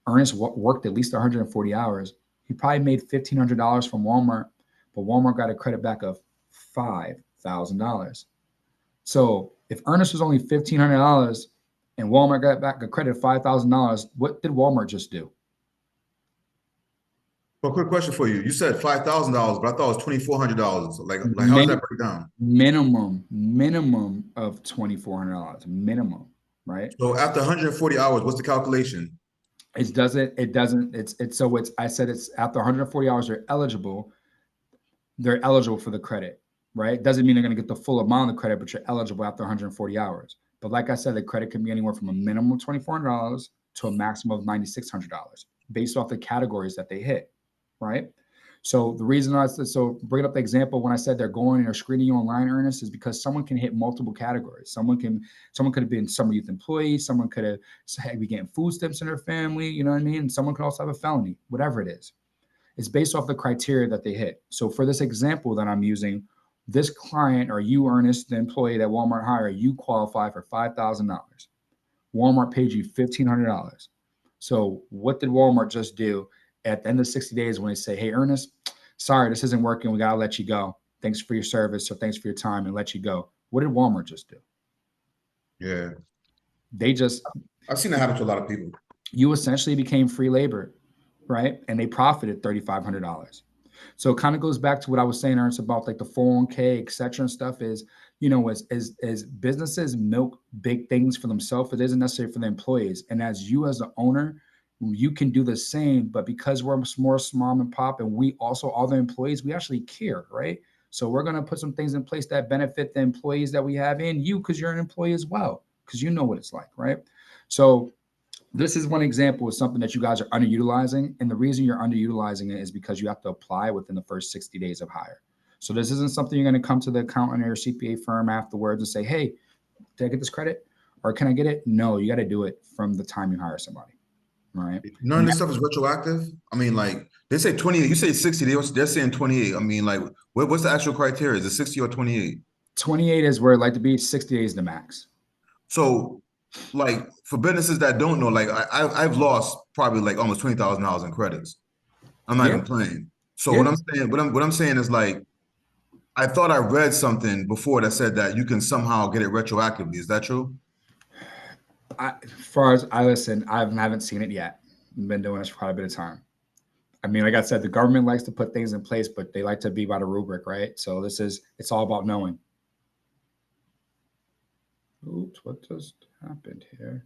Ernest worked at least 140 hours. He probably made $1,500 from Walmart, but Walmart got a credit back of $5,000. So if Ernest was only $1,500 and Walmart got back a credit of $5,000, what did Walmart just do? Well, quick question for you. You said $5,000, but I thought it was $2,400. Like how does that break down? Minimum of $2,400. Minimum. Right. So after 140 hours, what's the calculation? I said it's after 140 hours, they're eligible for the credit, right? It doesn't mean they're going to get the full amount of the credit, but you're eligible after 140 hours. But like I said, the credit can be anywhere from a minimum of $2,400 to a maximum of $9,600 based off the categories that they hit, right? So the reason bring up the example when I said they're going and they're screening you online, Ernest, is because someone can hit multiple categories. Someone could have been summer youth employee. Someone could have be getting food stamps in their family. You know what I mean? And someone could also have a felony, whatever it is. It's based off the criteria that they hit. So for this example that I'm using, this client or you, Ernest, the employee that Walmart hired, you qualify for $5,000. Walmart paid you $1,500. So what did Walmart just do at the end of 60 days when they say, hey, Ernest, sorry, this isn't working. We got to let you go. Thanks for your service or thanks for your time and let you go. What did Walmart just do? Yeah. They just, I've seen that happen to a lot of people. you essentially became free labor, right? And they profited $3,500. So it kind of goes back to what I was saying, Ernst, about like the 401k, et cetera, and stuff is, as businesses milk big things for themselves, it isn't necessary for the employees. And as you as the owner, you can do the same, but because we're more small and pop and we also, all the employees, we actually care, right? So we're going to put some things in place that benefit the employees that we have and you, because you're an employee as well, because you know what it's like, right? So this is one example of something that you guys are underutilizing. And the reason you're underutilizing it is because you have to apply within the first 60 days of hire. So this isn't something you're going to come to the accountant or your CPA firm afterwards and say, hey, did I get this credit? Or can I get it? No, you got to do it from the time you hire somebody. All right. None of this stuff is retroactive. I mean, like they say 28, you say 60, they're saying 28. I mean, like, what's the actual criteria? Is it 60 or 28? 28 is where I'd like to be, 60 days the max. So, like, for businesses that don't know, like I've lost probably like almost $20,000 in credits. I'm not even playing. So what I'm saying is like, I thought I read something before that said that you can somehow get it retroactively. Is that true? As far as I listen, I haven't seen it yet. I've been doing this for quite a bit of time. I mean, like I said, the government likes to put things in place, but they like to be by the rubric, right? So it's all about knowing. Oops, what just happened here?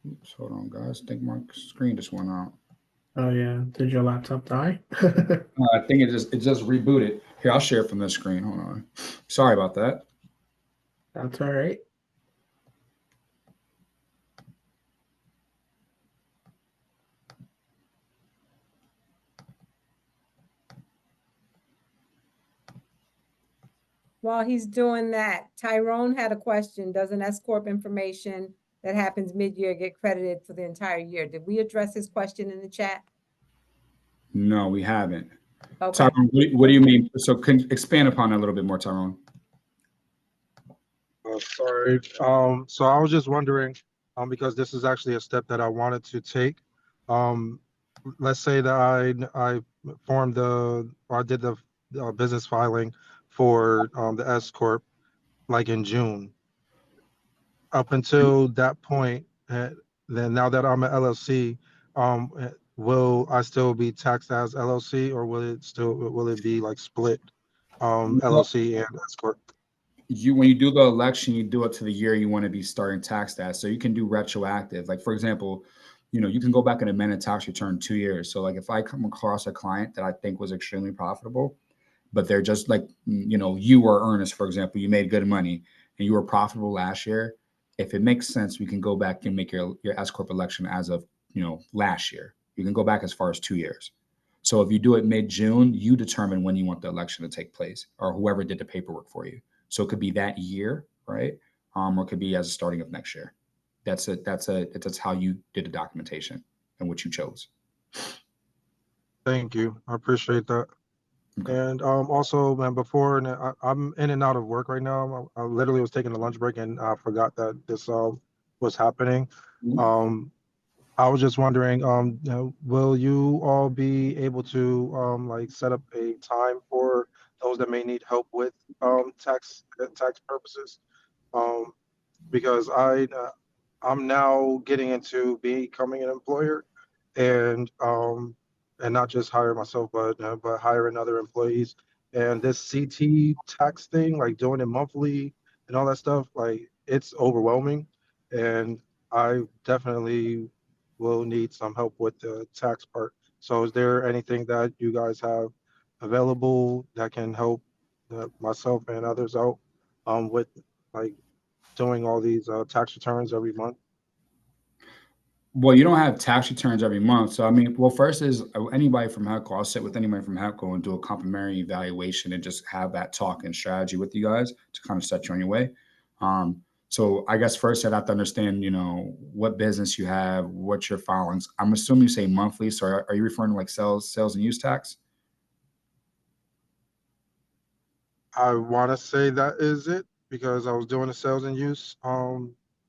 Oops, hold on, guys. I think my screen just went out. Oh yeah, did your laptop die? I think it just rebooted. Here, I'll share from this screen. Hold on. Sorry about that. That's all right. While he's doing that, Tyrone had a question. Does an S Corp information that happens mid-year get credited for the entire year? Did we address his question in the chat? No, we haven't. Okay. Tyrone, what do you mean? So can expand upon that a little bit more, Tyrone. Sorry. So I was just wondering, because this is actually a step that I wanted to take. Let's say that I formed or I did the business filing for the S Corp like in June. Up until that point, then now that I'm an LLC, will I still be taxed as LLC, or will it be like split LLC and S Corp? When you do the election, you do it to the year you want to be starting taxed at. So you can do retroactive. Like, for example, you can go back and amend a tax return 2 years. So like if I come across a client that I think was extremely profitable, but they're just like, you or Ernest, for example, you made good money and you were profitable last year. If it makes sense, we can go back and make your S Corp election as of, last year. You can go back as far as 2 years. So if you do it mid-June, you determine when you want the election to take place or whoever did the paperwork for you. So it could be that year, right? Or it could be as a starting of next year. That's how you did the documentation and what you chose. Thank you. I appreciate that. Okay. And also, man, before, and I'm in and out of work right now. I literally was taking a lunch break and I forgot that this was happening. Mm-hmm. I was just wondering, will you all be able to like set up a time for those that may need help with tax purposes? Because I'm now getting into becoming an employer, and not just hire myself, but hiring other employees. And this CT tax thing, like doing it monthly and all that stuff, like it's overwhelming. And I definitely will need some help with the tax part. So is there anything that you guys have available that can help myself and others out with like doing all these tax returns every month? Well, you don't have tax returns every month. So, I mean, well, first is anybody from HECO. I'll sit with anybody from HECO and do a complimentary evaluation and just have that talk and strategy with you guys to kind of set you on your way. So I guess first I'd have to understand, what business you have, what's your filings. I'm assuming you say monthly. So are you referring to like sales and use tax? I want to say that is it because I was doing the sales and use. I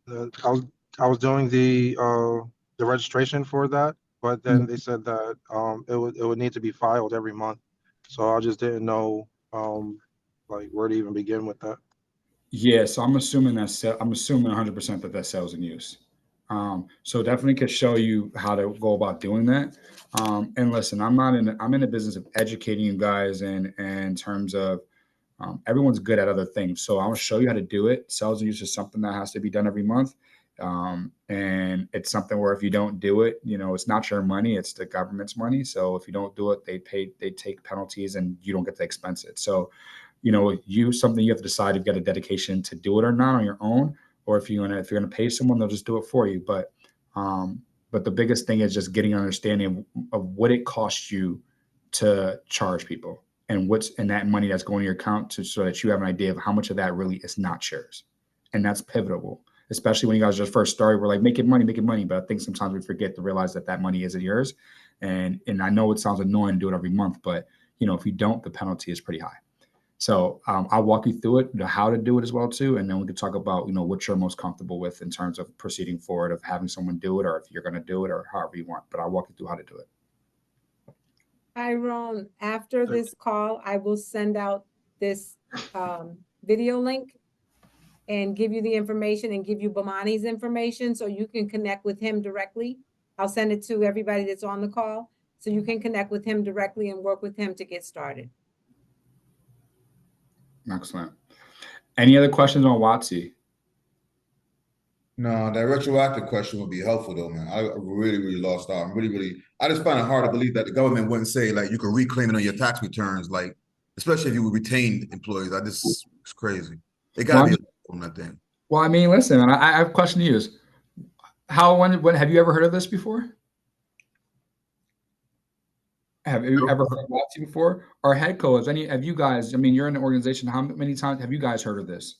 was doing the registration for that, but then they said that it would need to be filed every month. So I just didn't know like where to even begin with that. Yeah, so I'm assuming 100% that that's sales and use. So definitely could show you how to go about doing that. And listen, I'm in the business of educating you guys in terms of everyone's good at other things. So I'll show you how to do it. Sales and use is something that has to be done every month. And it's something where if you don't do it, it's not your money, it's the government's money. So if you don't do it, they take penalties and you don't get to expense it. So something you have to decide if you got a dedication to do it or not on your own, or if you're gonna pay someone, they'll just do it for you. But the biggest thing is just getting an understanding of what it costs you to charge people and what's in that money that's going to your account so that you have an idea of how much of that really is not yours. And that's pivotal, especially when you guys just first started. We're like, make it money. But I think sometimes we forget to realize that money isn't yours. And I know it sounds annoying to do it every month, but if you don't, the penalty is pretty high. So I'll walk you through it, how to do it as well too, and then we can talk about what you're most comfortable with in terms of proceeding forward, of having someone do it, or if you're going to do it, or however you want. But I'll walk you through how to do it. Tyrone, after this call, I will send out this video link and give you the information and give you Bomani's information so you can connect with him directly. I'll send it to everybody that's on the call so you can connect with him directly and work with him to get started. Excellent. Any other questions on WOTC? No, that retroactive question would be helpful though, man. I really lost out. I just find it hard to believe that the government wouldn't say like you can reclaim it on your tax returns, like especially if you retain employees. It's crazy. It gotta be on that thing. Well, I mean, listen, I have a question to you. Is when have you ever heard of this before? Have you ever heard of WOTC before? Or HEDCO, have you guys, I mean, you're in the organization, how many times have you guys heard of this?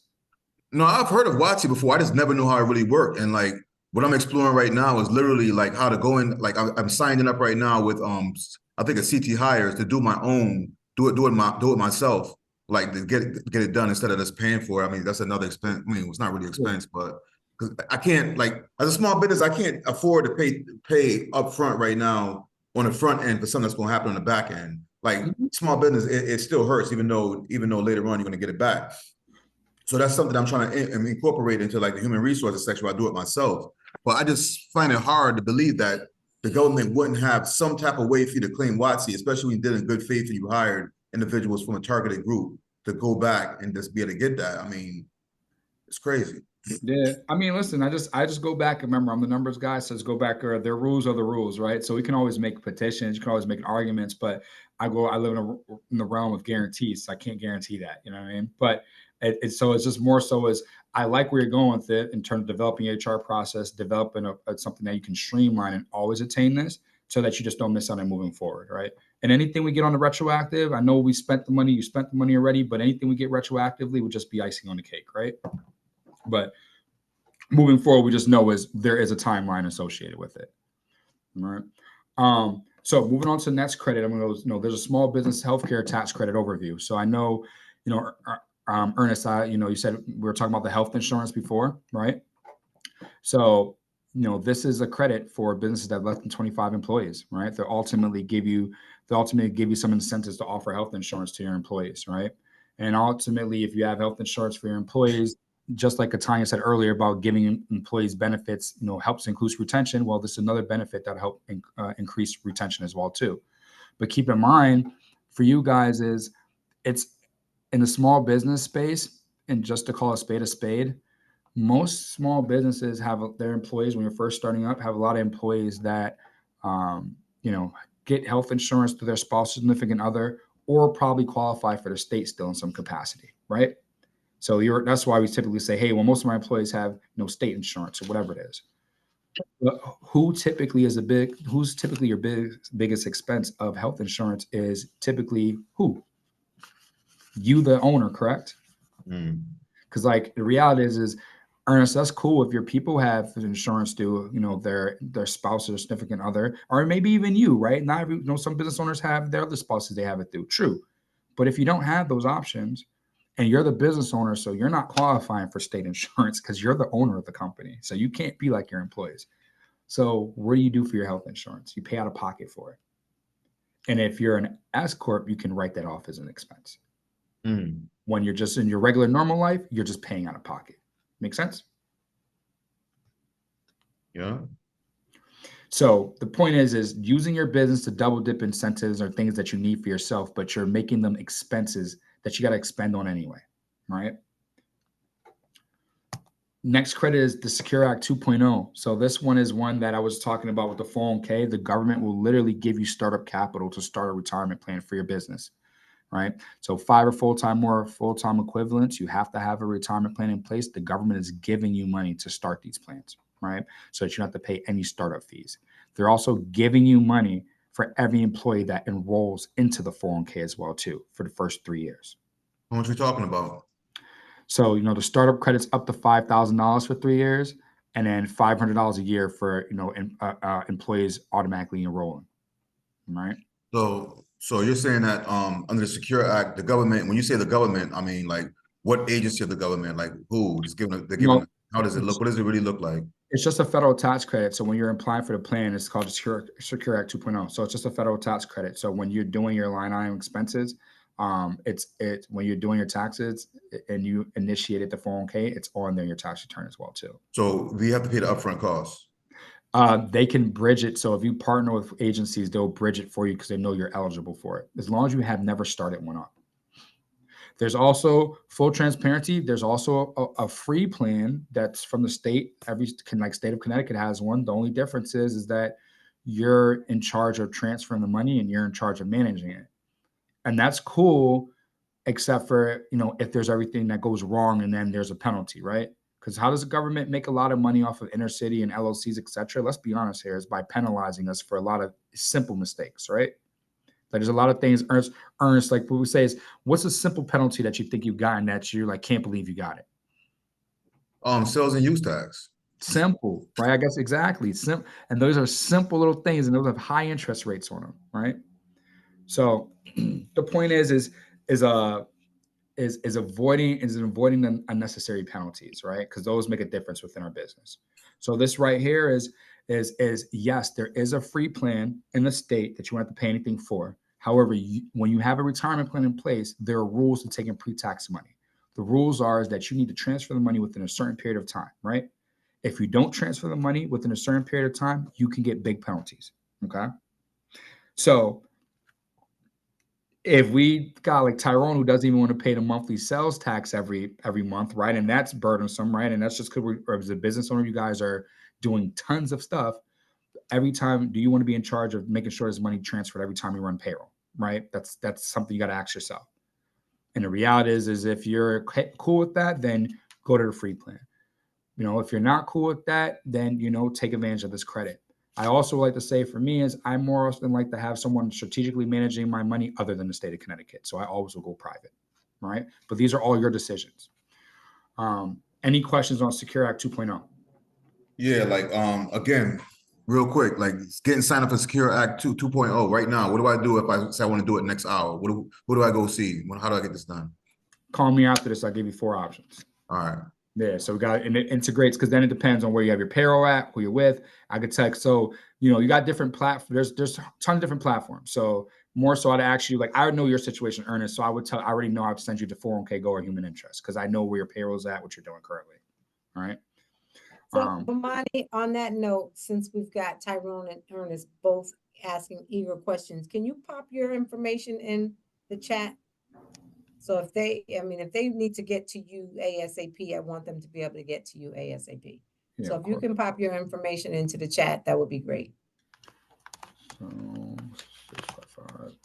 No, I've heard of WOTC before. I just never knew how it really worked. And like what I'm exploring right now is literally like how to go in. Like I'm signing up right now with I think a CT Hires to do my own, do it myself, like to get it done instead of just paying for it. I mean, that's another expense. I mean, it's not really expense, but because I can't, like as a small business, I can't afford to pay up front right now on the front end for something that's going to happen on the back end. Like small business, it still hurts, even though later on you're going to get it back. So that's something I'm trying to incorporate into like the human resources section where I do it myself. But I just find it hard to believe that the government wouldn't have some type of way for you to claim WOTC, especially when you did in good faith and you hired individuals from a targeted group to go back and just be able to get that. I mean, it's crazy. Yeah, I mean, listen, I just go back. Remember, I'm the numbers guy, so just go back. Their rules are the rules, right? So we can always make petitions, you can always make arguments, but I live in the realm of guarantees, so I can't guarantee that. You know what I mean? But it's just more so as I like where you're going with it in terms of developing HR process, developing something that you can streamline and always attain this, so that you just don't miss out on moving forward, right? And anything we get on the retroactive, I know we spent the money, you spent the money already, but anything we get retroactively would just be icing on the cake, right? But moving forward, we just know there is a timeline associated with it. All right. So moving on to the next credit, I'm going to go, there's a small business healthcare tax credit overview. So I know, Ernest, you said we were talking about the health insurance before, right? So, this is a credit for businesses that have less than 25 employees, right? They'll ultimately give you some incentives to offer health insurance to your employees, right? And ultimately, if you have health insurance for your employees, just like Katanya said earlier about giving employees benefits, helps increase retention. Well, this is another benefit that help increase retention as well too. But keep in mind, for you guys, it's in the small business space, and just to call a spade, most small businesses have their employees, when you're first starting up, have a lot of employees that, get health insurance through their spouse, significant other, or probably qualify for the state still in some capacity, right? So that's why we typically say, hey, well, most of my employees have state insurance or whatever it is. But who's typically your biggest expense of health insurance is typically who? You, the owner, correct? Because like the reality is Ernest, that's cool. If your people have insurance through, their spouse or significant other, or maybe even you, right? Not every, some business owners have their other spouses they have it through. True. But if you don't have those options and you're the business owner, so you're not qualifying for state insurance because you're the owner of the company. So you can't be like your employees. So what do you do for your health insurance? You pay out of pocket for it. And if you're an S Corp, you can write that off as an expense. When you're just in your regular normal life, you're just paying out of pocket. Make sense? Yeah. So the point is using your business to double dip incentives or things that you need for yourself, but you're making them expenses that you got to expend on anyway, right? Next credit is the Secure Act 2.0. So this one is one that I was talking about with the 401k. The government will literally give you startup capital to start a retirement plan for your business, right? So 5 or full-time or full-time equivalents, you have to have a retirement plan in place. The government is giving you money to start these plans, right? So that you don't have to pay any startup fees. They're also giving you money for every employee that enrolls into the 401k as well too for the first 3 years. How much are we talking about? So, the startup credit's up to $5,000 for 3 years, and then $500 a year for, employees automatically enrolling, right? So you're saying that under the Secure Act, the government, when you say the government, I mean, like, what agency of the government, like who? Just how does it look? What does it really look like? It's just a federal tax credit. So when you're applying for the plan, it's called the Secure Act 2.0. So it's just a federal tax credit. So when you're doing your line item expenses, it's when you're doing your taxes and you initiated the 401k, it's on there, your tax return as well too. So we have to pay the upfront costs. They can bridge it. So if you partner with agencies, they'll bridge it for you because they know you're eligible for it, as long as you have never started one up. There's also full transparency. There's also a free plan that's from the state. Like state of Connecticut has one. The only difference is that you're in charge of transferring the money and you're in charge of managing it. And that's cool, except for, if there's everything that goes wrong and then there's a penalty, right? Because how does the government make a lot of money off of inner city and LLCs, et cetera? Let's be honest here, is by penalizing us for a lot of simple mistakes, right? Like there's a lot of things, Ernest, like what we say is, what's a simple penalty that you think you've gotten that you're like, can't believe you got it? Sales and use tax. Simple, right? I guess exactly. And those are simple little things, and those have high interest rates on them, right? So the point is avoiding the unnecessary penalties, right? Because those make a difference within our business. So this right here is yes, there is a free plan in the state that you won't have to pay anything for. However, when you have a retirement plan in place, there are rules to taking pre-tax money. The rules is that you need to transfer the money within a certain period of time, right? If you don't transfer the money within a certain period of time, you can get big penalties. Okay. So if we got like Tyrone, who doesn't even want to pay the monthly sales tax every month, right? And that's burdensome, right? And that's just because as a business owner, you guys are doing tons of stuff. Every time, do you want to be in charge of making sure there's money transferred every time you run payroll, right? That's something you got to ask yourself. And the reality is if you're cool with that, then go to the free plan. If you're not cool with that, then, take advantage of this credit. I also like to say for me is I more often like to have someone strategically managing my money other than the state of Connecticut. So I always will go private, right? But these are all your decisions. Any questions on Secure Act 2.0? Yeah, like again, real quick, like getting signed up for Secure Act 2.0 right now. What do I do if I say I want to do it next hour? What do I go see? How do I get this done? Call me after this. I'll give you 4 options. All right. Yeah, so we got, and it integrates because then it depends on where you have your payroll at, who you're with. I could text. So, you got different platforms. There's a ton of different platforms. So more so I'd actually, like, I would know your situation, Ernest. So I already know I would send you to 401k Go or Human Interest because I know where your payroll's at, what you're doing currently. All right. So Bomani, on that note, since we've got Tyrone and Ernest both asking eager questions, can you pop your information in the chat? So if they need to get to you ASAP, I want them to be able to get to you ASAP. Yeah, so if you can pop your information into the chat, that would be great. So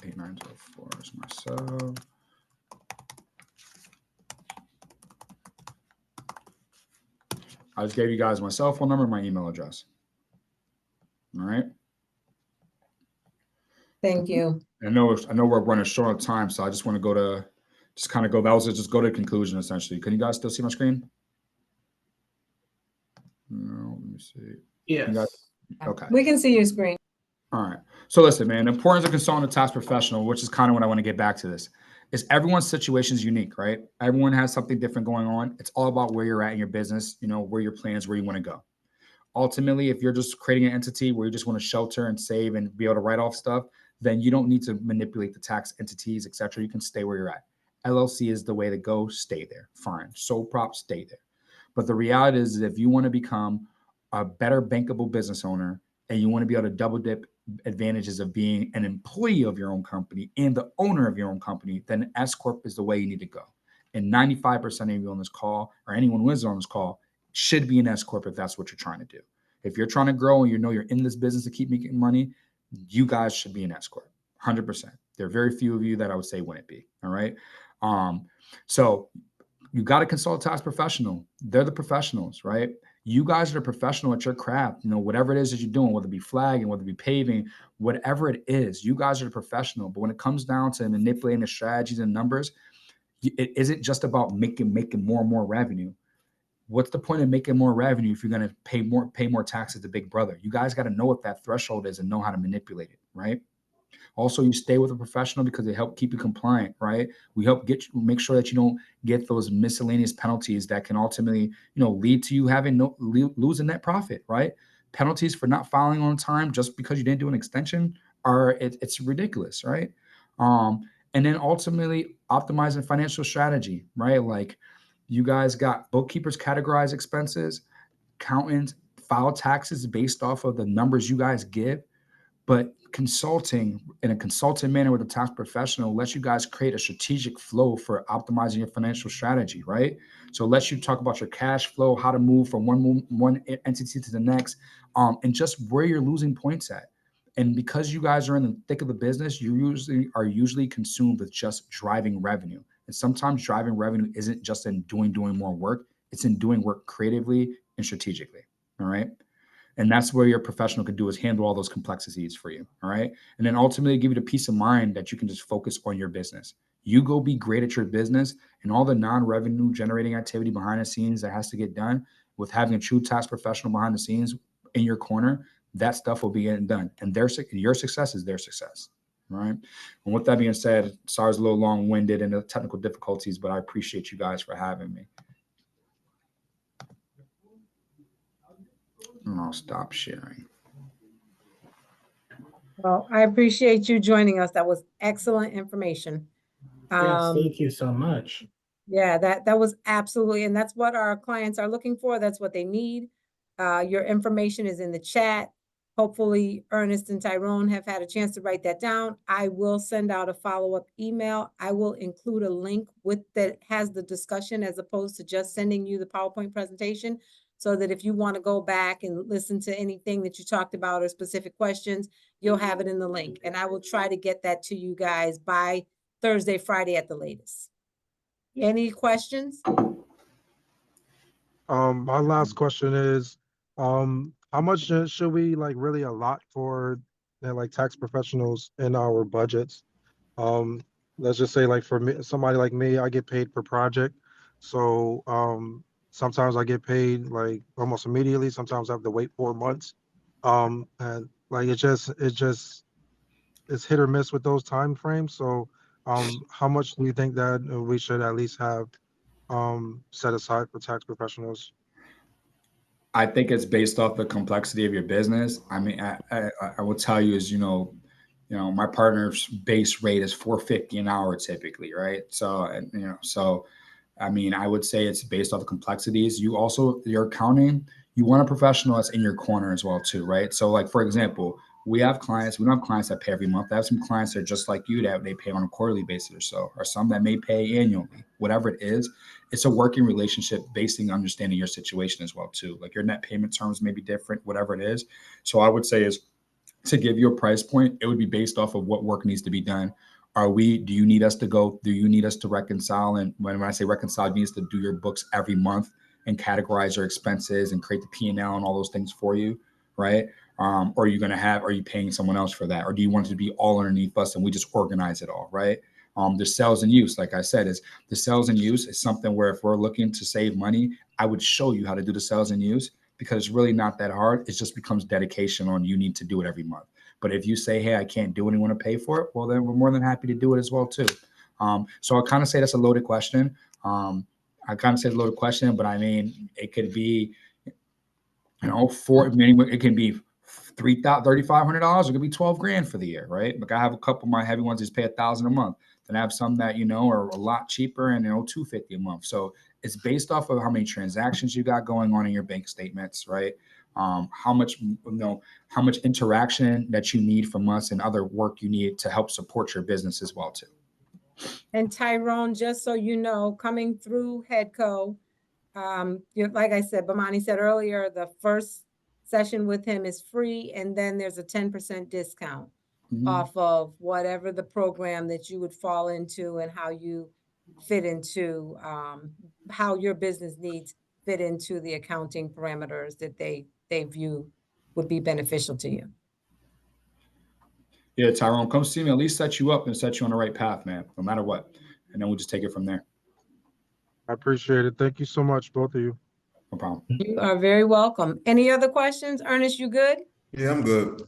655-8904 is myself. I just gave you guys my cell phone number and my email address. All right. Thank you. I know we're running short on time, so I just want to go to the conclusion essentially. Can you guys still see my screen? No, let me see. Yes. You got, okay. We can see your screen. All right. So listen, man, the importance of consulting a tax professional, which is kind of what I want to get back to this, is everyone's situation is unique, right? Everyone has something different going on. It's all about where you're at in your business, you know, where your plans, where you want to go. Ultimately, if you're just creating an entity where you just want to shelter and save and be able to write off stuff, then you don't need to manipulate the tax entities, etc. You can stay where you're at. LLC is the way to go. Stay there. Fine. Sole prop, stay there. But the reality is, if you want to become a better bankable business owner and you want to be able to double dip advantages of being an employee of your own company and the owner of your own company, then S Corp is the way you need to go. And 95% of you on this call, or anyone who is on this call, should be an S Corp if that's what you're trying to do. If you're trying to grow and you know you're in this business to keep making money, you guys should be an S Corp, 100%. There are very few of you that I would say wouldn't be, all right? So you got to consult a tax professional. They're the professionals, right? You guys are a professional at your craft, you know, whatever it is that you're doing, whether it be flagging, whether it be paving, whatever it is, you guys are the professional. But when it comes down to manipulating the strategies and numbers, it isn't just about making more and more revenue. What's the point of making more revenue if you're going to pay more taxes to Big Brother? You guys got to know what that threshold is and know how to manipulate it, right? Also, you stay with a professional because they help keep you compliant, right? We help make sure that you don't get those miscellaneous penalties that can ultimately, you know, lead to you having losing net profit, right? Penalties for not filing on time just because you didn't do an extension it's ridiculous, right? And then ultimately optimizing financial strategy, right? Like you guys got bookkeepers categorize expenses, accountants file taxes based off of the numbers you guys give. But consulting in a consultant manner with a tax professional lets you guys create a strategic flow for optimizing your financial strategy, right? So it lets you talk about your cash flow, how to move from one entity to the next, and just where you're losing points at. And because you guys are in the thick of the business, you usually consumed with just driving revenue. And sometimes driving revenue isn't just in doing more work; it's in doing work creatively and strategically. All right. And that's where your professional can do is handle all those complexities for you. All right. And then ultimately give you the peace of mind that you can just focus on your business. You go be great at your business, and all the non-revenue generating activity behind the scenes that has to get done with having a true tax professional behind the scenes in your corner, that stuff will be getting done. And your success is their success. All right. And with that being said, sorry it's a little long-winded and the technical difficulties, but I appreciate you guys for having me. And I'll stop sharing. Well, I appreciate you joining us. That was excellent information. Yes, thank you so much. Yeah, that was absolutely, and that's what our clients are looking for. That's what they need. Your information is in the chat. Hopefully Ernest and Tyrone have had a chance to write that down. I will send out a follow-up email. I will include a link that has the discussion as opposed to just sending you the PowerPoint presentation, so that if you want to go back and listen to anything that you talked about or specific questions, you'll have it in the link. And I will try to get that to you guys by Thursday, Friday at the latest. Any questions? My last question is, how much should we like really allot for like tax professionals in our budgets? Let's just say like for me, somebody like me, I get paid per project. So sometimes I get paid like almost immediately. Sometimes I have to wait 4 months. And like it's hit or miss with those time frames. So how much do you think that we should at least have set aside for tax professionals? I think it's based off the complexity of your business. I mean, I will tell you is, you know, my partner's base rate is $450 an hour typically, right? So, and, you know, so, I mean, I would say it's based off the complexities. Your accounting, you want a professional that's in your corner as well too, right? So like, for example, we don't have clients that pay every month. I have some clients that are just like you that they pay on a quarterly basis or so, or some that may pay annually, whatever it is. It's a working relationship based on understanding your situation as well too. Like your net payment terms may be different, whatever it is. So I would say is to give you a price point, it would be based off of what work needs to be done. Do you need us to reconcile? And when I say reconcile, you need us to do your books every month and categorize your expenses and create the P&L and all those things for you, right? Or are you paying someone else for that? Or do you want it to be all underneath us and we just organize it all, right? The sales and use, like I said, the sales and use is something where if we're looking to save money, I would show you how to do the sales and use, because it's really not that hard. It just becomes dedication on you need to do it every month. But if you say, hey, I can't do it and you want to pay for it, well, then we're more than happy to do it as well, too. So I kind of say that's a loaded question. But I mean, it could be, it can be $3,500. It could be $12,000 for the year, right? Like I have a couple of my heavy ones that pay $1,000 a month. Then I have some that, are a lot cheaper and, $250 a month. So it's based off of how many transactions you got going on in your bank statements, right? How much interaction that you need from us and other work you need to help support your business as well, too. And Tyrone, just so you know, coming through Headco, like I said, Bomani said earlier, the first session with him is free, and then there's a 10% discount off of whatever the program that you would fall into and how you fit into, how your business needs fit into the accounting parameters that they view would be beneficial to you. Yeah, Tyrone, come see me. At least set you up and set you on the right path, man, no matter what. And then we'll just take it from there. I appreciate it. Thank you so much, both of you. No problem. You are very welcome. Any other questions? Ernest, you good? Yeah, I'm good.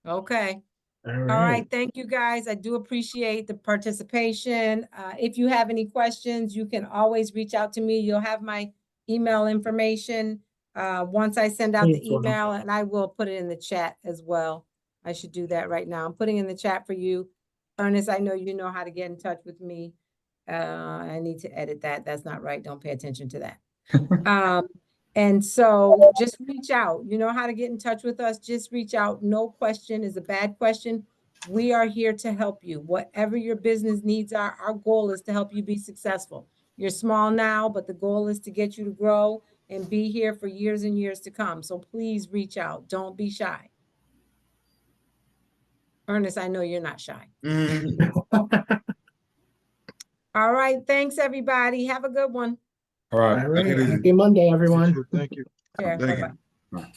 Okay. All All right. right. Thank you, guys. I do appreciate the participation. If you have any questions, you can always reach out to me. You'll have my email information once I send out the Please, Lorna. email, and I will put it in the chat as well. I should do that right now. I'm putting in the chat for you. Ernest, I know you know how to get in touch with me. I need to edit that. That's not right. Don't pay attention to that. And so just reach out. You know how to get in touch with us. Just reach out. No question is a bad question. We are here to help you. Whatever your business needs are, our goal is to help you be successful. You're small now, but the goal is to get you to grow and be here for years and years to come. So please reach out. Don't be shy. Ernest, I know you're not shy. All right. Thanks, everybody. Have a good one. All right. All right. Take it easy. Happy Monday, everyone. Thank you. Sure. Thank you. Bye-bye. All right.